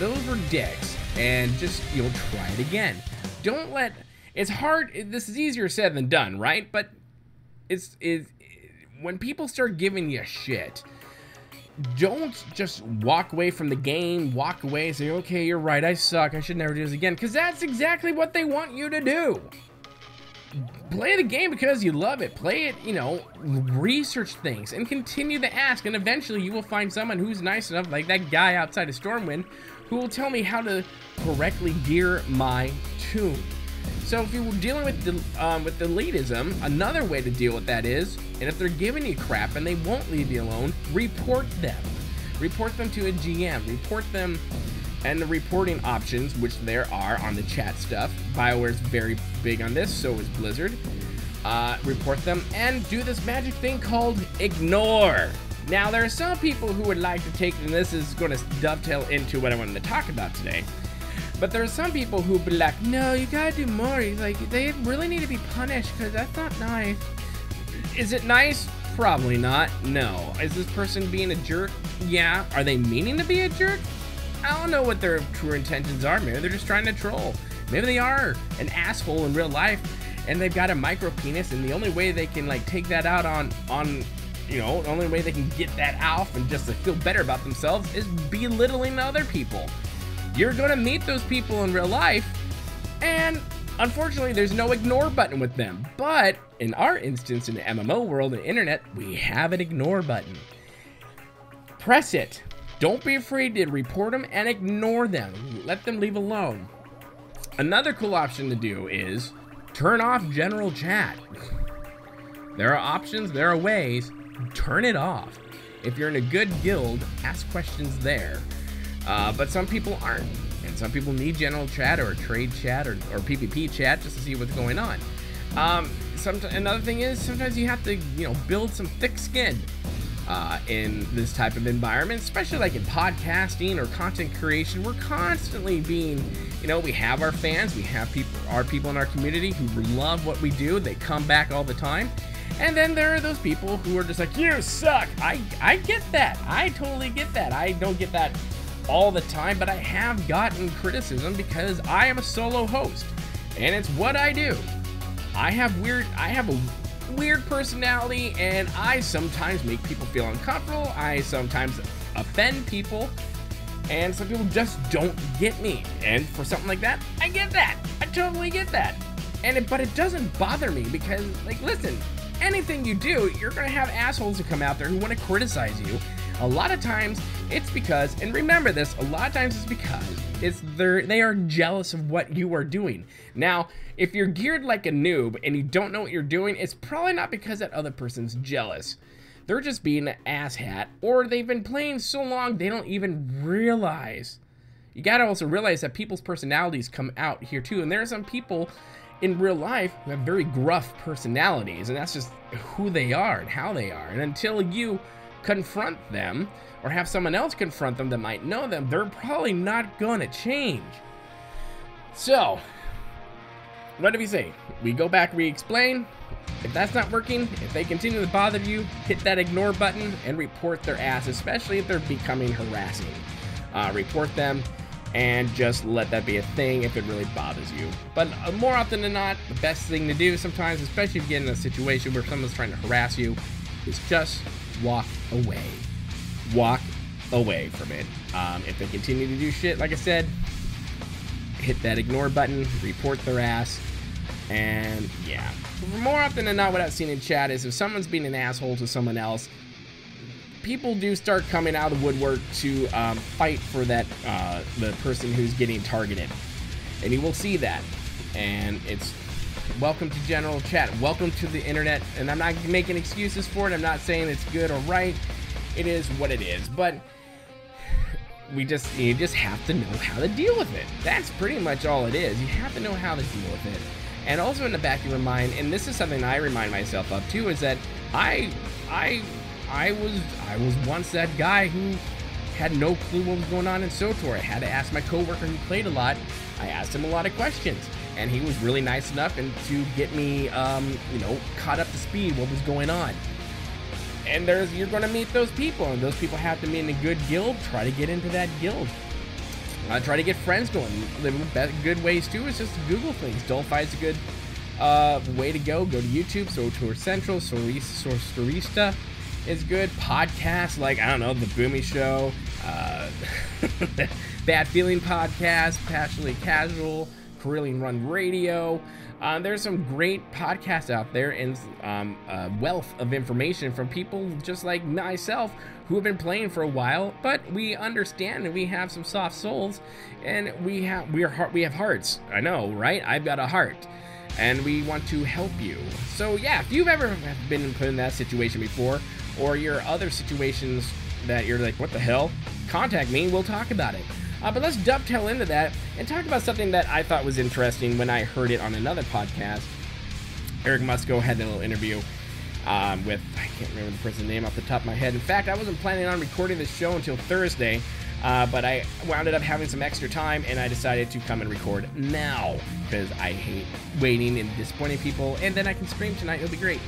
Those were dicks, and just, try it again. Don't let, it's hard, this is easier said than done, right? But it's when people start giving you shit, don't just walk away from the game, walk away and say, okay, you're right, I suck, I should never do this again, because that's exactly what they want you to do. Play the game because you love it. Play it, research things and continue to ask, and eventually you will find someone who's nice enough, like that guy outside of Stormwind, who will tell me how to correctly gear my tune. So if you're dealing with elitism, another way to deal with that is, and if they're giving you crap and they won't leave you alone, report them. Report them to a GM. Report them, and the reporting options, which there are on the chat stuff. Bioware's very big on this, so is Blizzard. Report them and do this magic thing called ignore. Now, there are some people who would like to take, and this is going to dovetail into what I wanted to talk about today, but there are some people who be like, no, you gotta do more. He's like, they really need to be punished because that's not nice. Is it nice? Probably not. No. Is this person being a jerk? Yeah. Are they meaning to be a jerk? I don't know what their true intentions are. Maybe they're just trying to troll. Maybe they are an asshole in real life, and they've got a micro penis, and the only way they can, like, take that out on the only way they can get that off and just to feel better about themselves is belittling other people. You're gonna meet those people in real life, and unfortunately there's no ignore button with them. But in our instance, in the MMO world and the internet, we have an ignore button. Press it. Don't be afraid to report them and ignore them. Let them leave alone. Another cool option to do is turn off general chat. There are options, there are ways. Turn it off. If you're in a good guild, ask questions there. But some people aren't. And some people need general chat or trade chat or PvP chat just to see what's going on. Another thing is sometimes you have to, build some thick skin in this type of environment, especially like in podcasting or content creation. We're constantly being, we have our fans, we have people in our community who love what we do. They come back all the time. And then there are those people who are just like, you suck. I get that. I totally get that. I don't get that all the time, but I have gotten criticism because I am a solo host and it's what I do. I have a weird personality and I sometimes make people feel uncomfortable. I sometimes offend people and some people just don't get me. And for something like that, I get that. I totally get that. But it doesn't bother me because, listen, anything you do, you're gonna have assholes who come out there who want to criticize you. A lot of times it's because, and remember this, a lot of times it's because they are jealous of what you are doing. Now, if you're geared like a noob and you don't know what you're doing, it's probably not because that other person's jealous. They're just being an asshat, or they've been playing so long they don't even realize. You gotta also realize that people's personalities come out here too, and there are some people in real life who have very gruff personalities, and that's just who they are and how they are. And until you confront them or have someone else confront them that might know them, they're probably not gonna change. So what do we say? We go back, re-explain. If that's not working, if they continue to bother you, hit that ignore button and report their ass, especially if they're becoming harassing. Report them and just let that be a thing if it really bothers you. But more often than not, the best thing to do sometimes, especially if you get in a situation where someone's trying to harass you, is just walk away. Walk away from it. If they continue to do shit, like I said, hit that ignore button, report their ass, and yeah. More often than not, what I've seen in chat is if someone's being an asshole to someone else, people do start coming out of the woodwork to fight for that the person who's getting targeted, and you will see that. And it's welcome to general chat, welcome to the internet, and I'm not making excuses for it. I'm not saying it's good or right. It is what it is, but you just have to know how to deal with it. That's pretty much all it is. You have to know how to deal with it. And also in the back of your mind, and this is something I remind myself of too, is that I was once that guy who had no clue what was going on in SWTOR. I had to ask my coworker who played a lot. I asked him a lot of questions, and he was really nice enough to get me, caught up to speed what was going on. And you're going to meet those people, and those people have to be in a good guild. Try to get into that guild. Try to get friends going. The good ways too is just to Google things. Dolphai's a good way to go. Go to YouTube. SWTOR Central, Sorista is good. Podcasts like, I don't know, The Boomy Show, Bad Feeling Podcast, Passionately Casual, Carillion Run Radio. There's some great podcasts out there and a wealth of information from people just like myself who have been playing for a while, but we understand and we have some soft souls, and we have hearts. I know, right? I've got a heart, and we want to help you. So yeah, if you've ever been put in that situation before, or your other situations that you're like, what the hell? Contact me, we'll talk about it. But let's dovetail into that and talk about something that I thought was interesting when I heard it on another podcast. Eric Musco had a little interview with, I can't remember the person's name off the top of my head. In fact, I wasn't planning on recording this show until Thursday, but I wound up having some extra time, and I decided to come and record now because I hate waiting and disappointing people, and then I can stream tonight. It'll be great.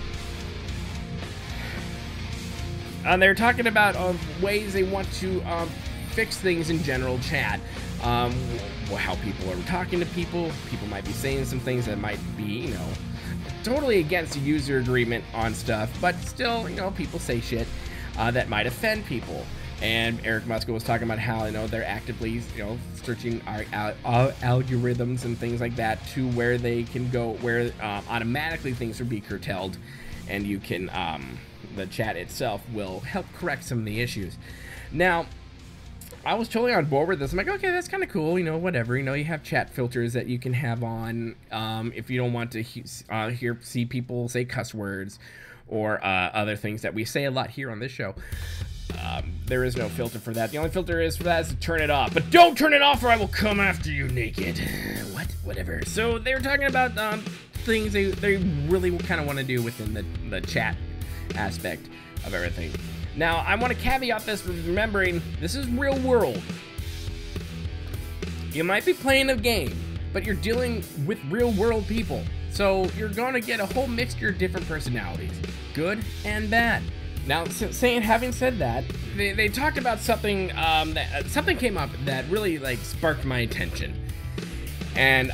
They're talking about ways they want to fix things in general chat. How people are talking to people. People might be saying some things that might be, totally against the user agreement on stuff, but still, people say shit that might offend people. And Eric Musco was talking about how, they're actively, searching our algorithms and things like that to where they can go, where automatically things will be curtailed, and you can, the chat itself will help correct some of the issues. Now, I was totally on board with this. I'm like, okay, that's kind of cool, you know, whatever. You know, you have chat filters that you can have on if you don't want to see people say cuss words or other things that we say a lot here on this show. There is no filter for that. The only filter is for that is to turn it off. But don't turn it off or I will come after you naked. What? Whatever. So they were talking about things they really kind of want to do within the chat aspect of everything. Now, I want to caveat this with remembering this is real world. You might be playing a game, but you're dealing with real world people. So you're going to get a whole mixture of different personalities, good and bad. Now, having said that, they talked about something, something came up that really, like, sparked my attention. And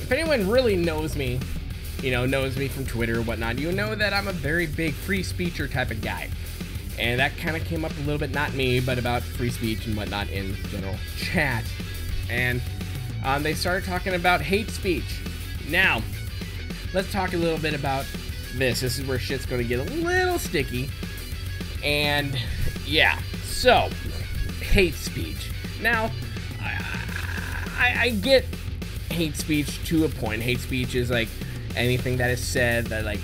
if anyone really knows me, you know, knows me from Twitter or whatnot, you know that I'm a very big free speecher type of guy. And that kind of came up a little bit, not me, but about free speech and whatnot in general chat. And they started talking about hate speech. Now, let's talk a little bit about this. This is where shit's going to get a little sticky. And yeah, so hate speech. Now, I get hate speech to a point. Hate speech is like anything that is said that, like,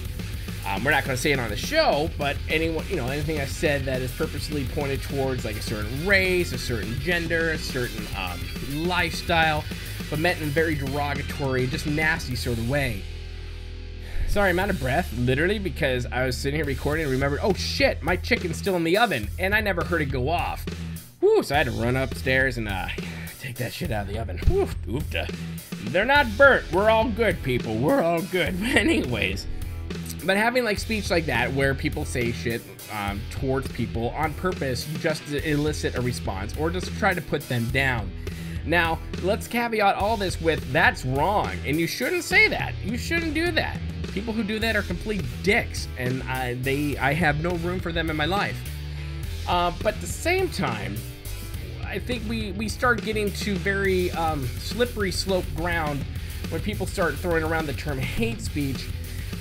we're not going to say it on the show, but anyone, you know, anything I said that is purposely pointed towards like a certain race, a certain gender, a certain lifestyle, but meant in a very derogatory, just nasty sort of way. Sorry, I'm out of breath, literally, because I was sitting here recording and remembered, oh shit, my chicken's still in the oven, and I never heard it go off. Woo, so I had to run upstairs and take that shit out of the oven. Woo, oofta. They're not burnt. We're all good, people. We're all good. But anyways, but having like speech like that where people say shit towards people on purpose just to elicit a response or just to try to put them down. Now, let's caveat all this with that's wrong, and you shouldn't say that. You shouldn't do that. People who do that are complete dicks, and I have no room for them in my life. But at the same time, I think we start getting to very slippery slope ground when people start throwing around the term hate speech,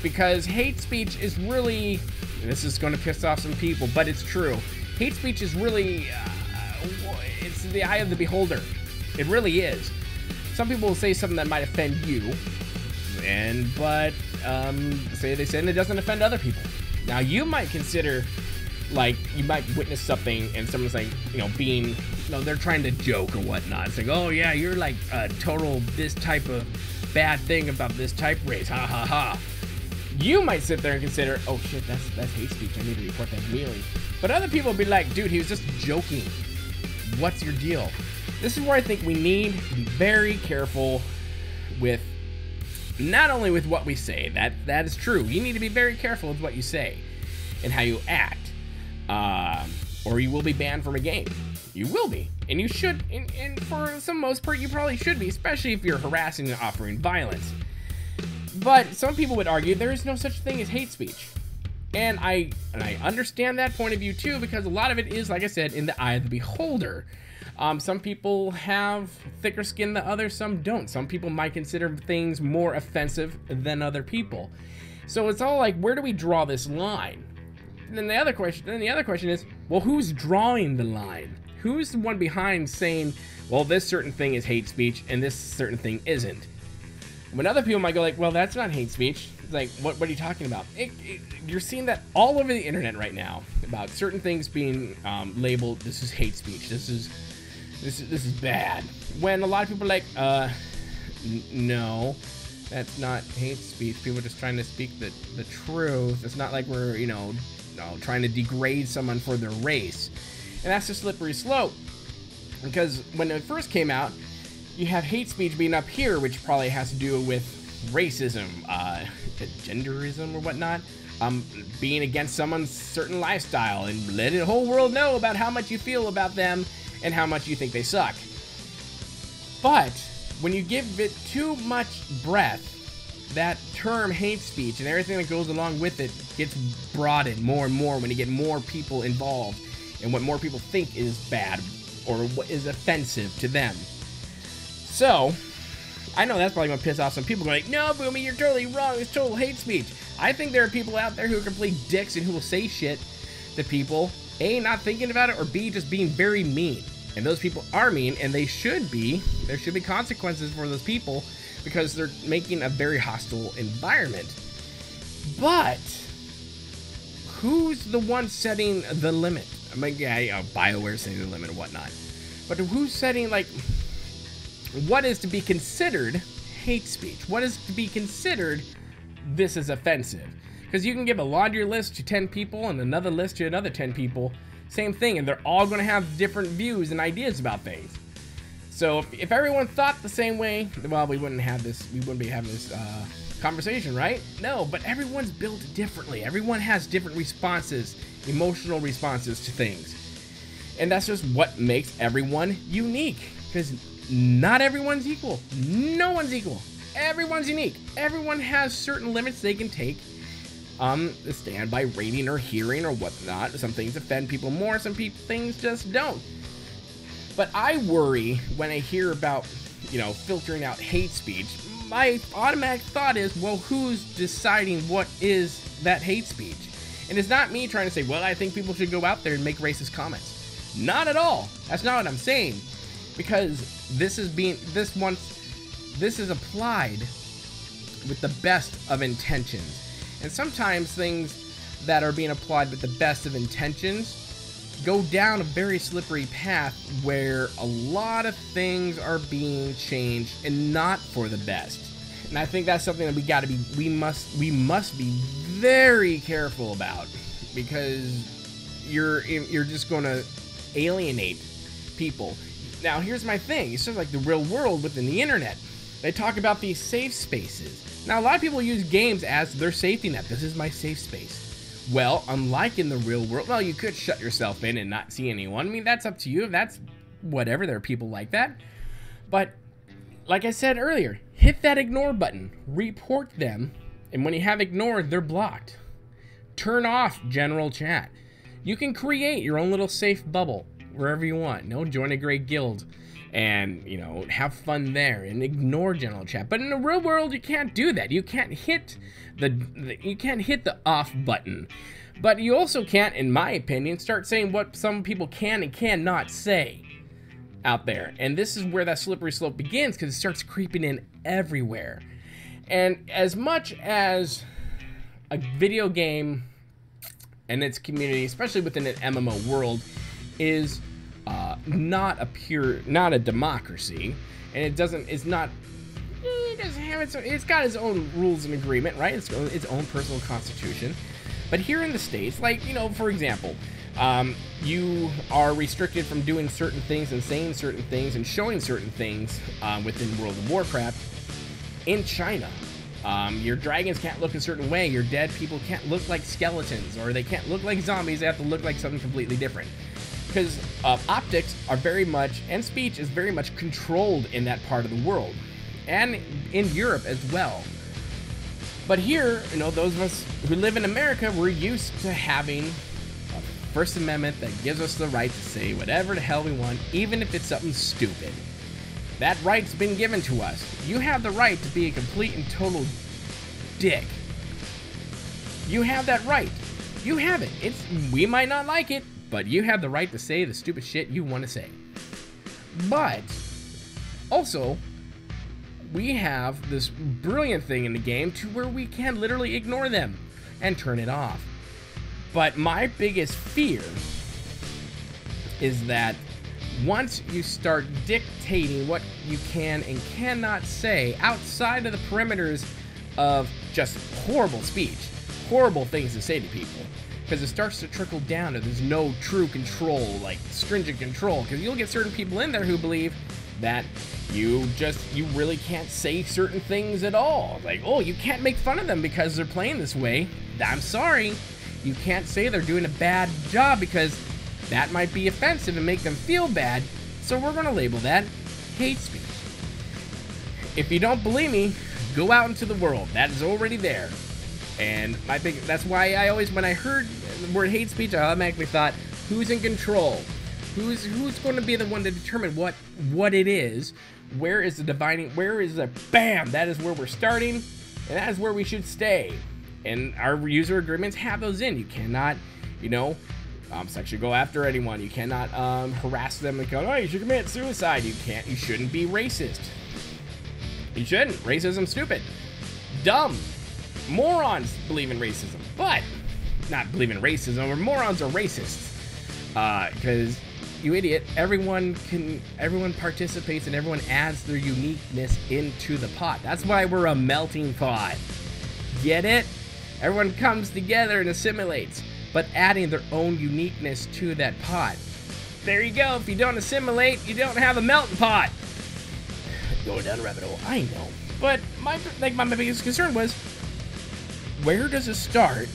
because hate speech is really, this is going to piss off some people, but it's true. Hate speech is really, it's the eye of the beholder. It really is. Some people will say something that might offend you, but they say it doesn't offend other people. Now, you might consider, like, you might witness something and someone's like, you know, being, you know, they're trying to joke or whatnot. It's like, oh yeah, you're like a total this type of bad thing about this type race, ha ha ha. You might sit there and consider, oh shit, that's hate speech, I need to report that immediately. But other people will be like, dude, he was just joking. What's your deal? This is where I think we need to be very careful with, not only with what we say, that is true. You need to be very careful with what you say and how you act, or you will be banned from a game. You will be, and you should, and for some most part, you probably should be, especially if you're harassing and offering violence. But some people would argue there is no such thing as hate speech. And I understand that point of view too, because a lot of it is, like I said, in the eye of the beholder. Some people have thicker skin than others, some don't. Some people might consider things more offensive than other people. So it's all like, where do we draw this line? And then the other question is, well, who's drawing the line? Who's the one behind saying, well, this certain thing is hate speech and this certain thing isn't? When other people might go like, well, that's not hate speech. It's like, what are you talking about? You're seeing that all over the internet right now about certain things being labeled, this is hate speech. This is bad. When a lot of people are like, no, that's not hate speech. People are just trying to speak the truth. It's not like we're, trying to degrade someone for their race. And that's a slippery slope. Because when it first came out, you have hate speech being up here, which probably has to do with racism, genderism or whatnot, being against someone's certain lifestyle and letting the whole world know about how much you feel about them and how much you think they suck. But when you give it too much breath, that term hate speech and everything that goes along with it gets broadened more and more when you get more people involved and what more people think is bad or what is offensive to them. So, I know that's probably going to piss off some people going like, no, Boomy, you're totally wrong. It's total hate speech. I think there are people out there who are complete dicks and who will say shit to people, A, not thinking about it, or B, just being very mean. And those people are mean, and they should be. There should be consequences for those people because they're making a very hostile environment. But who's the one setting the limit? I mean, yeah, Bioware setting the limit and whatnot. But who's setting, like, what is to be considered hate speech? What is to be considered this is offensive? Because you can give a laundry list to 10 people and another list to another 10 people. Same thing, and they're all going to have different views and ideas about things. So if everyone thought the same way, well, we wouldn't be having this conversation, right? No, but everyone's built differently. Everyone has different responses, emotional responses to things. And that's just what makes everyone unique. Because not everyone's equal. No one's equal. Everyone's unique. Everyone has certain limits they can take. Stand by rating or hearing or whatnot. Some things offend people more, some things just don't. But I worry when I hear about, filtering out hate speech. My automatic thought is, well, who's deciding what is that hate speech? And it's not me trying to say, well, I think people should go out there and make racist comments. Not at all. That's not what I'm saying. Because this is applied with the best of intentions. And sometimes things that are being applied with the best of intentions go down a very slippery path where a lot of things are being changed and not for the best. And I think that's something that we must be very careful about, because you're just going to alienate people. Now, here's my thing. It's just like the real world within the internet. They talk about these safe spaces. Now, a lot of people use games as their safety net. This is my safe space. Well, unlike in the real world, well, you could shut yourself in and not see anyone. I mean, that's up to you. That's whatever. There are people like that. But like I said earlier, hit that ignore button. Report them. And when you have ignored, they're blocked. Turn off general chat. You can create your own little safe bubble wherever you want. Join a great guild. And, have fun there and ignore general chat. But in the real world, you can't do that. You can't hit the off button. But you also can't, in my opinion, start saying what some people can and cannot say out there. And this is where that slippery slope begins, because it starts creeping in everywhere. And as much as a video game and its community, especially within an MMO world, is not a democracy, and it's got its own rules and agreement, right? Its own personal constitution. But here in the States, like, for example, you are restricted from doing certain things and saying certain things and showing certain things within World of Warcraft. In China, your dragons can't look a certain way, your dead people can't look like skeletons, or they can't look like zombies, they have to look like something completely different. Because optics are very much, and speech is very much controlled in that part of the world, and in Europe as well. But here, those of us who live in America, we're used to having a First Amendment that gives us the right to say whatever the hell we want, even if it's something stupid. That right's been given to us. You have the right to be a complete and total dick. You have that right. You have it. We might not like it, but you have the right to say the stupid shit you want to say. But also, we have this brilliant thing in the game to where we can literally ignore them and turn it off. But my biggest fear is that once you start dictating what you can and cannot say outside of the perimeters of just horrible speech, horrible things to say to people, because it starts to trickle down and there's no true control, like stringent control, because you'll get certain people in there who believe that you really can't say certain things at all. Like, oh, you can't make fun of them because they're playing this way. I'm sorry. You can't say they're doing a bad job because that might be offensive and make them feel bad. So we're going to label that hate speech. If you don't believe me, go out into the world. That is already there. And that's why I always, when I heard the word hate speech, I automatically thought, who's in control? Who's going to be the one to determine what it is? Where is the dividing? Where is the bam? That is where we're starting, and that is where we should stay. And our user agreements have those in. You cannot, sexually go after anyone. You cannot harass them and go, oh, you should commit suicide. You can't. You shouldn't be racist. You shouldn't. Racism's stupid. Dumb. Morons believe in racism, but not believe in racism, or morons are racists. Because you idiot, everyone participates and everyone adds their uniqueness into the pot. That's why we're a melting pot. Get it? Everyone comes together and assimilates, but adding their own uniqueness to that pot. There you go. If you don't assimilate, you don't have a melting pot. Going down a rabbit hole, I know. But my biggest concern was, where does it start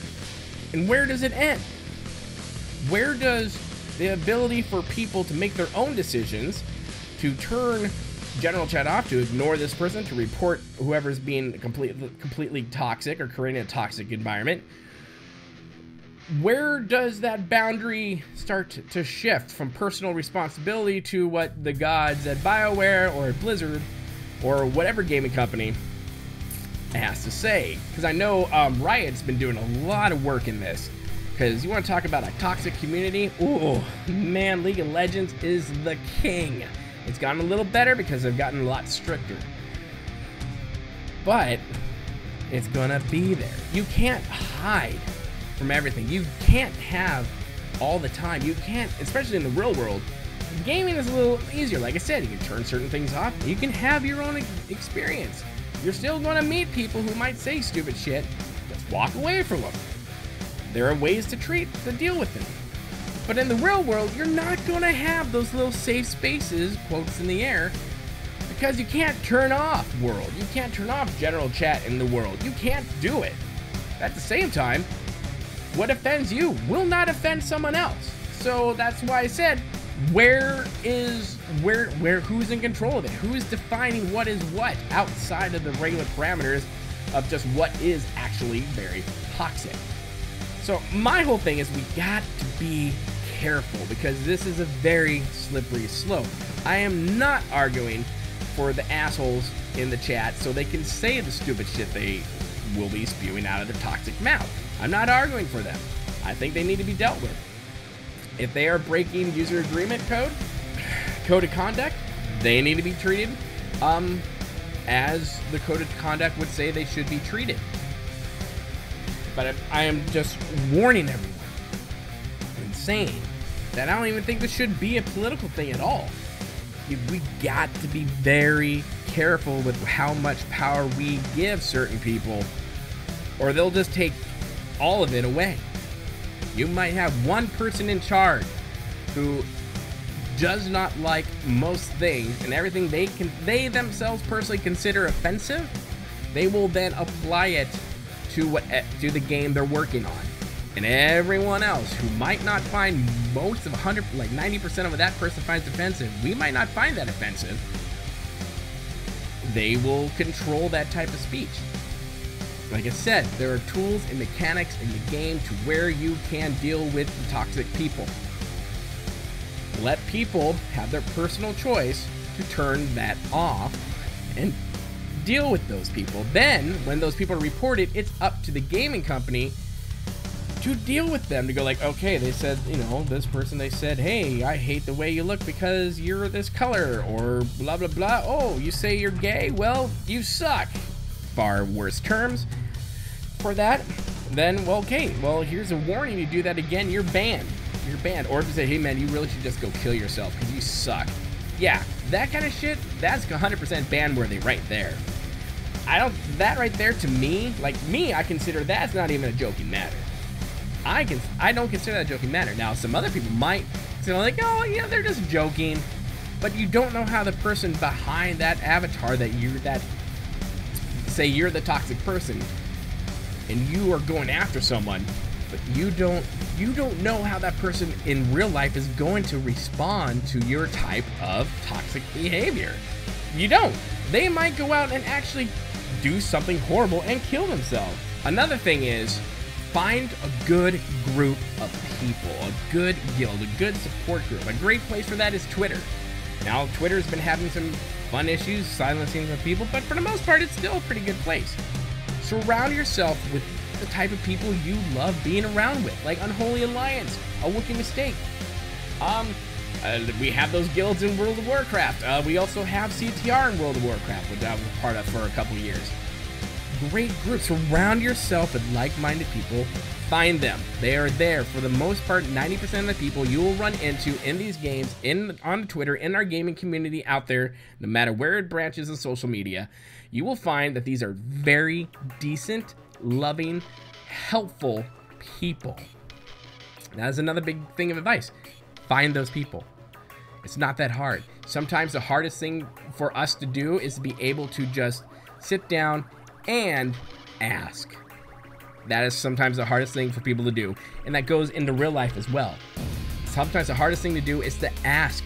and where does it end? Where does the ability for people to make their own decisions, to turn general chat off, to ignore this person, to report whoever's being completely toxic or creating a toxic environment, where does that boundary start to shift from personal responsibility to what the gods at Bioware or at Blizzard or whatever gaming company has to say? Because I know Riot's been doing a lot of work in this. Because you want to talk about a toxic community? Ooh, man, League of Legends is the king. It's gotten a little better because they've gotten a lot stricter. But it's gonna be there. You can't hide from everything. You can't have all the time. You can't, especially in the real world. Gaming is a little easier. Like I said, you can turn certain things off. You can have your own experience. You're still gonna meet people who might say stupid shit. Just walk away from them. There are ways to deal with them. But in the real world, you're not gonna have those little safe spaces, quotes in the air, because you can't turn off world. You can't turn off general chat in the world. You can't do it. At the same time, what offends you will not offend someone else. So that's why I said, who's in control of it? Who's defining what is what outside of the regular parameters of just what is actually very toxic? So my whole thing is we got to be careful because this is a very slippery slope. I am not arguing for the assholes in the chat so they can say the stupid shit they will be spewing out of their toxic mouth. I'm not arguing for them. I think they need to be dealt with. If they are breaking user agreement code of conduct, they need to be treated as the code of conduct would say they should be treated. But I am just warning everyone and saying that I don't even think this should be a political thing at all. We got to be very careful with how much power we give certain people, or they'll just take all of it away. You might have one person in charge who does not like most things, and everything they themselves personally consider offensive, they will then apply it to the game they're working on. And everyone else who might not find most of 90% of what that person finds offensive, we might not find that offensive. They will control that type of speech. Like I said, there are tools and mechanics in the game to where you can deal with the toxic people. Let people have their personal choice to turn that off and deal with those people. Then, when those people are reported, it's up to the gaming company to deal with them, to go like, okay, they said, this person, they said, hey, I hate the way you look because you're this color, or blah, blah, blah. Oh, you say you're gay? Well, you suck. Far worse terms for that. Then, well, okay, well, here's a warning. You do that again, you're banned. You're banned. Or if you say, hey, man, you really should just go kill yourself because you suck. Yeah, that kind of shit, that's 100% ban-worthy right there. That right there, to me, I consider that's not even a joking matter. I don't consider that a joking matter. Now, some other people might say, like, oh, yeah, they're just joking. But you don't know how the person behind that avatar say you're the toxic person and you are going after someone, but you don't know how that person in real life is going to respond to your type of toxic behavior. You don't. They might go out and actually do something horrible and kill themselves. Another thing is, find a good group of people, a good guild, a good support group. A great place for that is Twitter. Now, Twitter's been having some fun issues, silencing some people, but for the most part, it's still a pretty good place. Surround yourself with the type of people you love being around with, like Unholy Alliance, A Wookiee Mistake. We have those guilds in World of Warcraft. We also have CTR in World of Warcraft, which I was part of for a couple years. Great groups. Surround yourself with like-minded people. Find them. They are there. For the most part, 90% of the people you will run into in these games, on Twitter, in our gaming community out there, no matter where it branches in social media, you will find that these are very decent, loving, helpful people. That is another big thing of advice. Find those people. It's not that hard. Sometimes the hardest thing for us to do is to be able to just sit down and ask. That is sometimes the hardest thing for people to do, and that goes into real life as well. Sometimes the hardest thing to do is to ask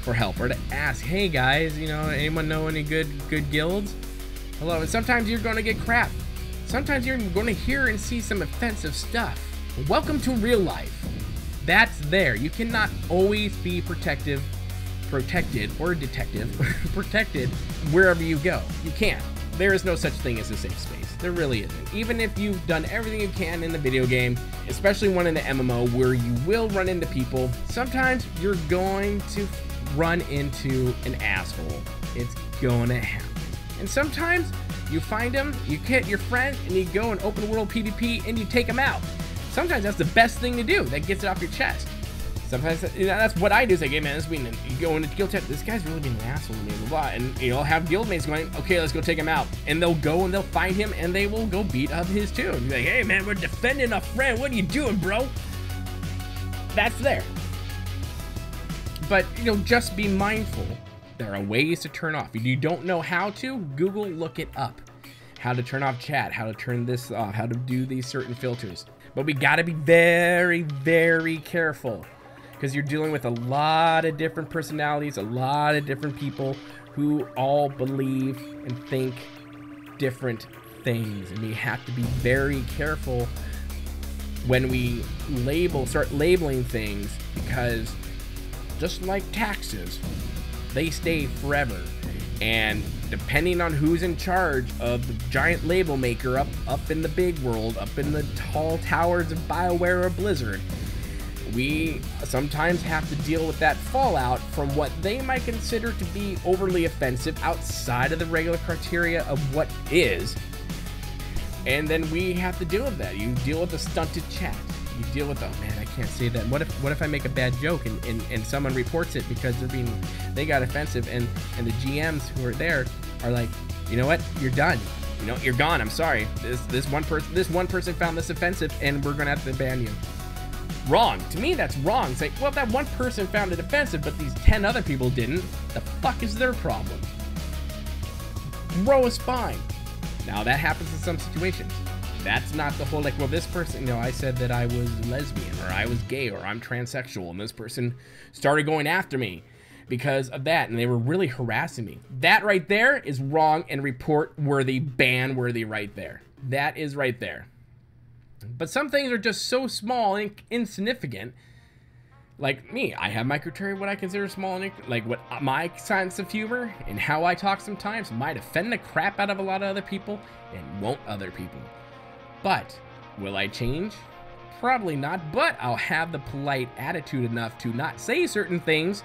for help, or to ask, hey guys, you know, anyone know any good guilds? Hello. And sometimes you're going to get crap. Sometimes you're going to hear and see some offensive stuff. Welcome to real life. That's there. You cannot always be protected wherever you go. You can't. There is no such thing as a safe space. There really isn't. Even if you've done everything you can in the video game, especially one in the MMO where you will run into people, sometimes you're going to run into an asshole. It's going to happen. And sometimes you find them, you get your friend, and you go and open world PvP and you take them out. Sometimes that's the best thing to do. That gets it off your chest. Sometimes, you know, that's what I do. Is like, hey man, you go into guild chat, this guy's really being an asshole to me, blah, blah, and you'll have guildmates going, okay, let's go take him out. And they'll go and they'll find him and they will go beat up his too. And be like, hey man, we're defending a friend. What are you doing, bro? That's there. But, you know, just be mindful. There are ways to turn off. If you don't know how to, Google, look it up. How to turn off chat, how to turn this off, how to do these certain filters. But we gotta be very, very careful, because you're dealing with a lot of different personalities, a lot of different people who all believe and think different things. And we have to be very careful when we start labeling things, because just like taxes, they stay forever. And depending on who's in charge of the giant label maker up in the big world, up in the tall towers of Bioware or Blizzard, we sometimes have to deal with that fallout from what they might consider to be overly offensive outside of the regular criteria of what is. And then we have to deal with that. You deal with the stunted chat. You deal with, oh man, I can't say that. What if I make a bad joke and someone reports it because they got offensive, and the GMs who are there are like, you know what, you're done. You know, you're gone. I'm sorry. This one person found this offensive, and we're gonna have to ban you. Wrong. To me, that's wrong. It's like, well, if that one person found it offensive, but these 10 other people didn't, the fuck is their problem? Grow a spine. Now that happens in some situations. That's not the whole, like, well, this person, you know, I said that I was lesbian, or I was gay, or I'm transsexual, and this person started going after me because of that, and they were really harassing me. That right there is wrong and report worthy, ban worthy right there. That is right there. But some things are just so small and insignificant. Like me, I have my criteria, what I consider small and like what my sense of humor and how I talk sometimes might offend the crap out of a lot of other people and won't other people. But will I change? Probably not, but I'll have the polite attitude enough to not say certain things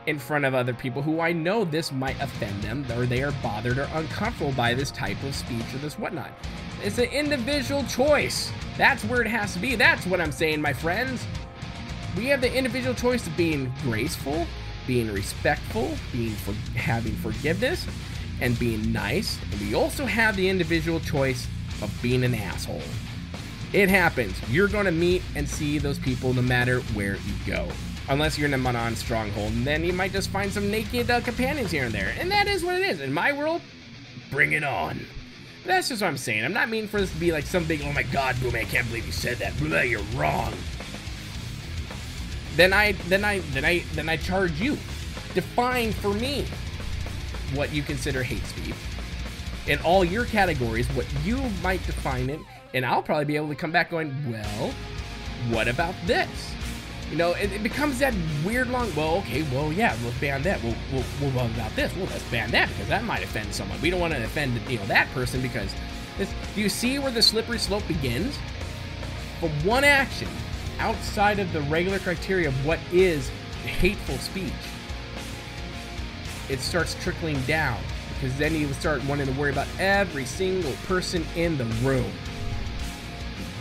in front of other people who I know this might offend them, or they are bothered or uncomfortable by this type of speech or this whatnot. It's an individual choice. That's where it has to be. That's what I'm saying, my friends. We have the individual choice of being graceful, being respectful, having forgiveness, and being nice. And we also have the individual choice of being an asshole. It happens. You're going to meet and see those people no matter where you go. Unless you're in a Manaan Stronghold, and then you might just find some naked companions here and there. And that is what it is. In my world, bring it on. But that's just what I'm saying. I'm not meaning for this to be like some big, oh my god, Boomy, I can't believe you said that. Blah, you're wrong. Then I charge you. Define for me what you consider hate speech. In all your categories, what you might define it, and I'll probably be able to come back going, well, what about this? You know, it becomes that weird long, well, okay, well, yeah, we'll ban that. Well, what about this? Well, let's ban that because that might offend someone. We don't want to offend, you know, that person because Do you see where the slippery slope begins? For one action outside of the regular criteria of what is hateful speech, it starts trickling down, because then you start wanting to worry about every single person in the room.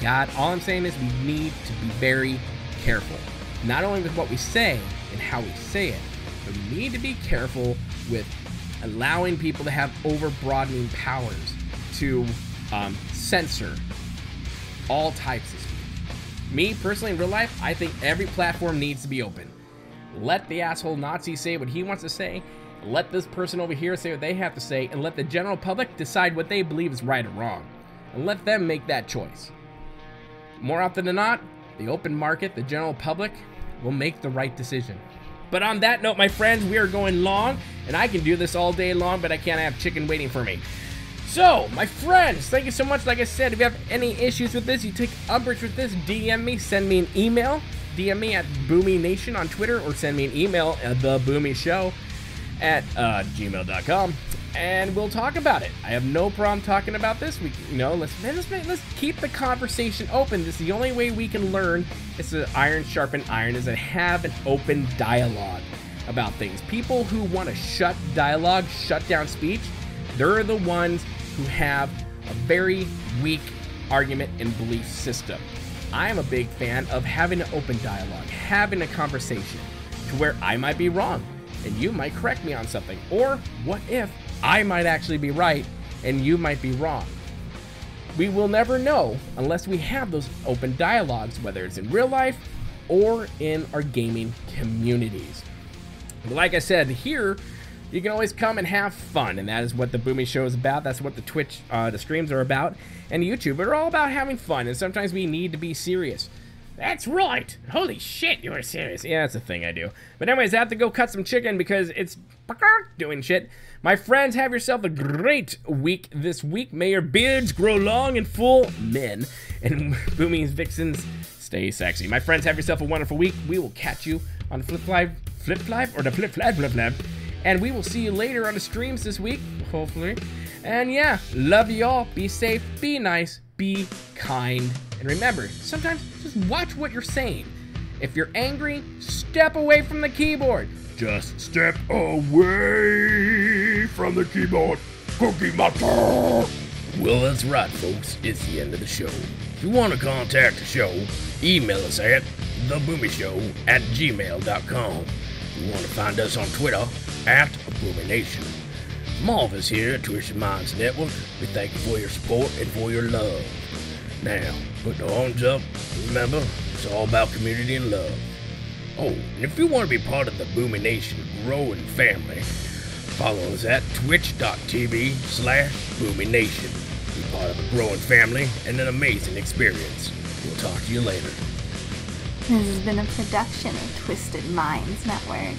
God, all I'm saying is we need to be very careful, not only with what we say and how we say it, but we need to be careful with allowing people to have over-broadening powers to censor all types of speech. Me, personally, in real life, I think every platform needs to be open. Let the asshole Nazi say what he wants to say, let this person over here say what they have to say, and let the general public decide what they believe is right or wrong. And let them make that choice. More often than not, the open market, the general public, will make the right decision. But on that note, my friends, we are going long, and I can do this all day long, but I can't have chicken waiting for me. So, my friends, thank you so much. Like I said, if you have any issues with this, you take umbrage with this, DM me, send me an email. DM me at Boomy Nation on Twitter, or send me an email at theboomyshow@gmail.com, and we'll talk about it. I have no problem talking about this. Let's keep the conversation open. This is the only way we can learn. It's an iron sharpen iron, is to have an open dialogue about things. People who want to shut dialogue, shut down speech, they're the ones who have a very weak argument and belief system. I am a big fan of having an open dialogue, having a conversation to where I might be wrong and you might correct me on something. Or what if I might actually be right and you might be wrong? We will never know unless we have those open dialogues, whether it's in real life or in our gaming communities. But like I said, here you can always come and have fun, and that is what the Boomy Show is about. That's what the Twitch, the streams are about, and YouTube. They're all about having fun, and sometimes we need to be serious. That's right. Holy shit, you were serious. Yeah, that's a thing I do. But anyways, I have to go cut some chicken because it's doing shit. My friends, have yourself a great week this week. May your beards grow long and full, men, and Boomy's vixens stay sexy. My friends, have yourself a wonderful week. We will catch you on Flip Live, or the Flip Live. And we will see you later on the streams this week, hopefully. And yeah, love you all. Be safe, be nice, be kind. And remember, sometimes just watch what you're saying. If you're angry, step away from the keyboard. Just step away from the keyboard. Cookie Monster! Well, that's right, folks. It's the end of the show. If you want to contact the show, email us at theboomyshow@gmail.com. If you want to find us on Twitter, @Abomination. From all of us here at Twisted Minds Network, we thank you for your support and for your love. Now, put the arms up. Remember, it's all about community and love. Oh, and if you want to be part of the Boomy Nation growing family, follow us at twitch.tv/Boomy Nation. Be part of a growing family and an amazing experience. We'll talk to you later. This has been a production of Twisted Minds Network.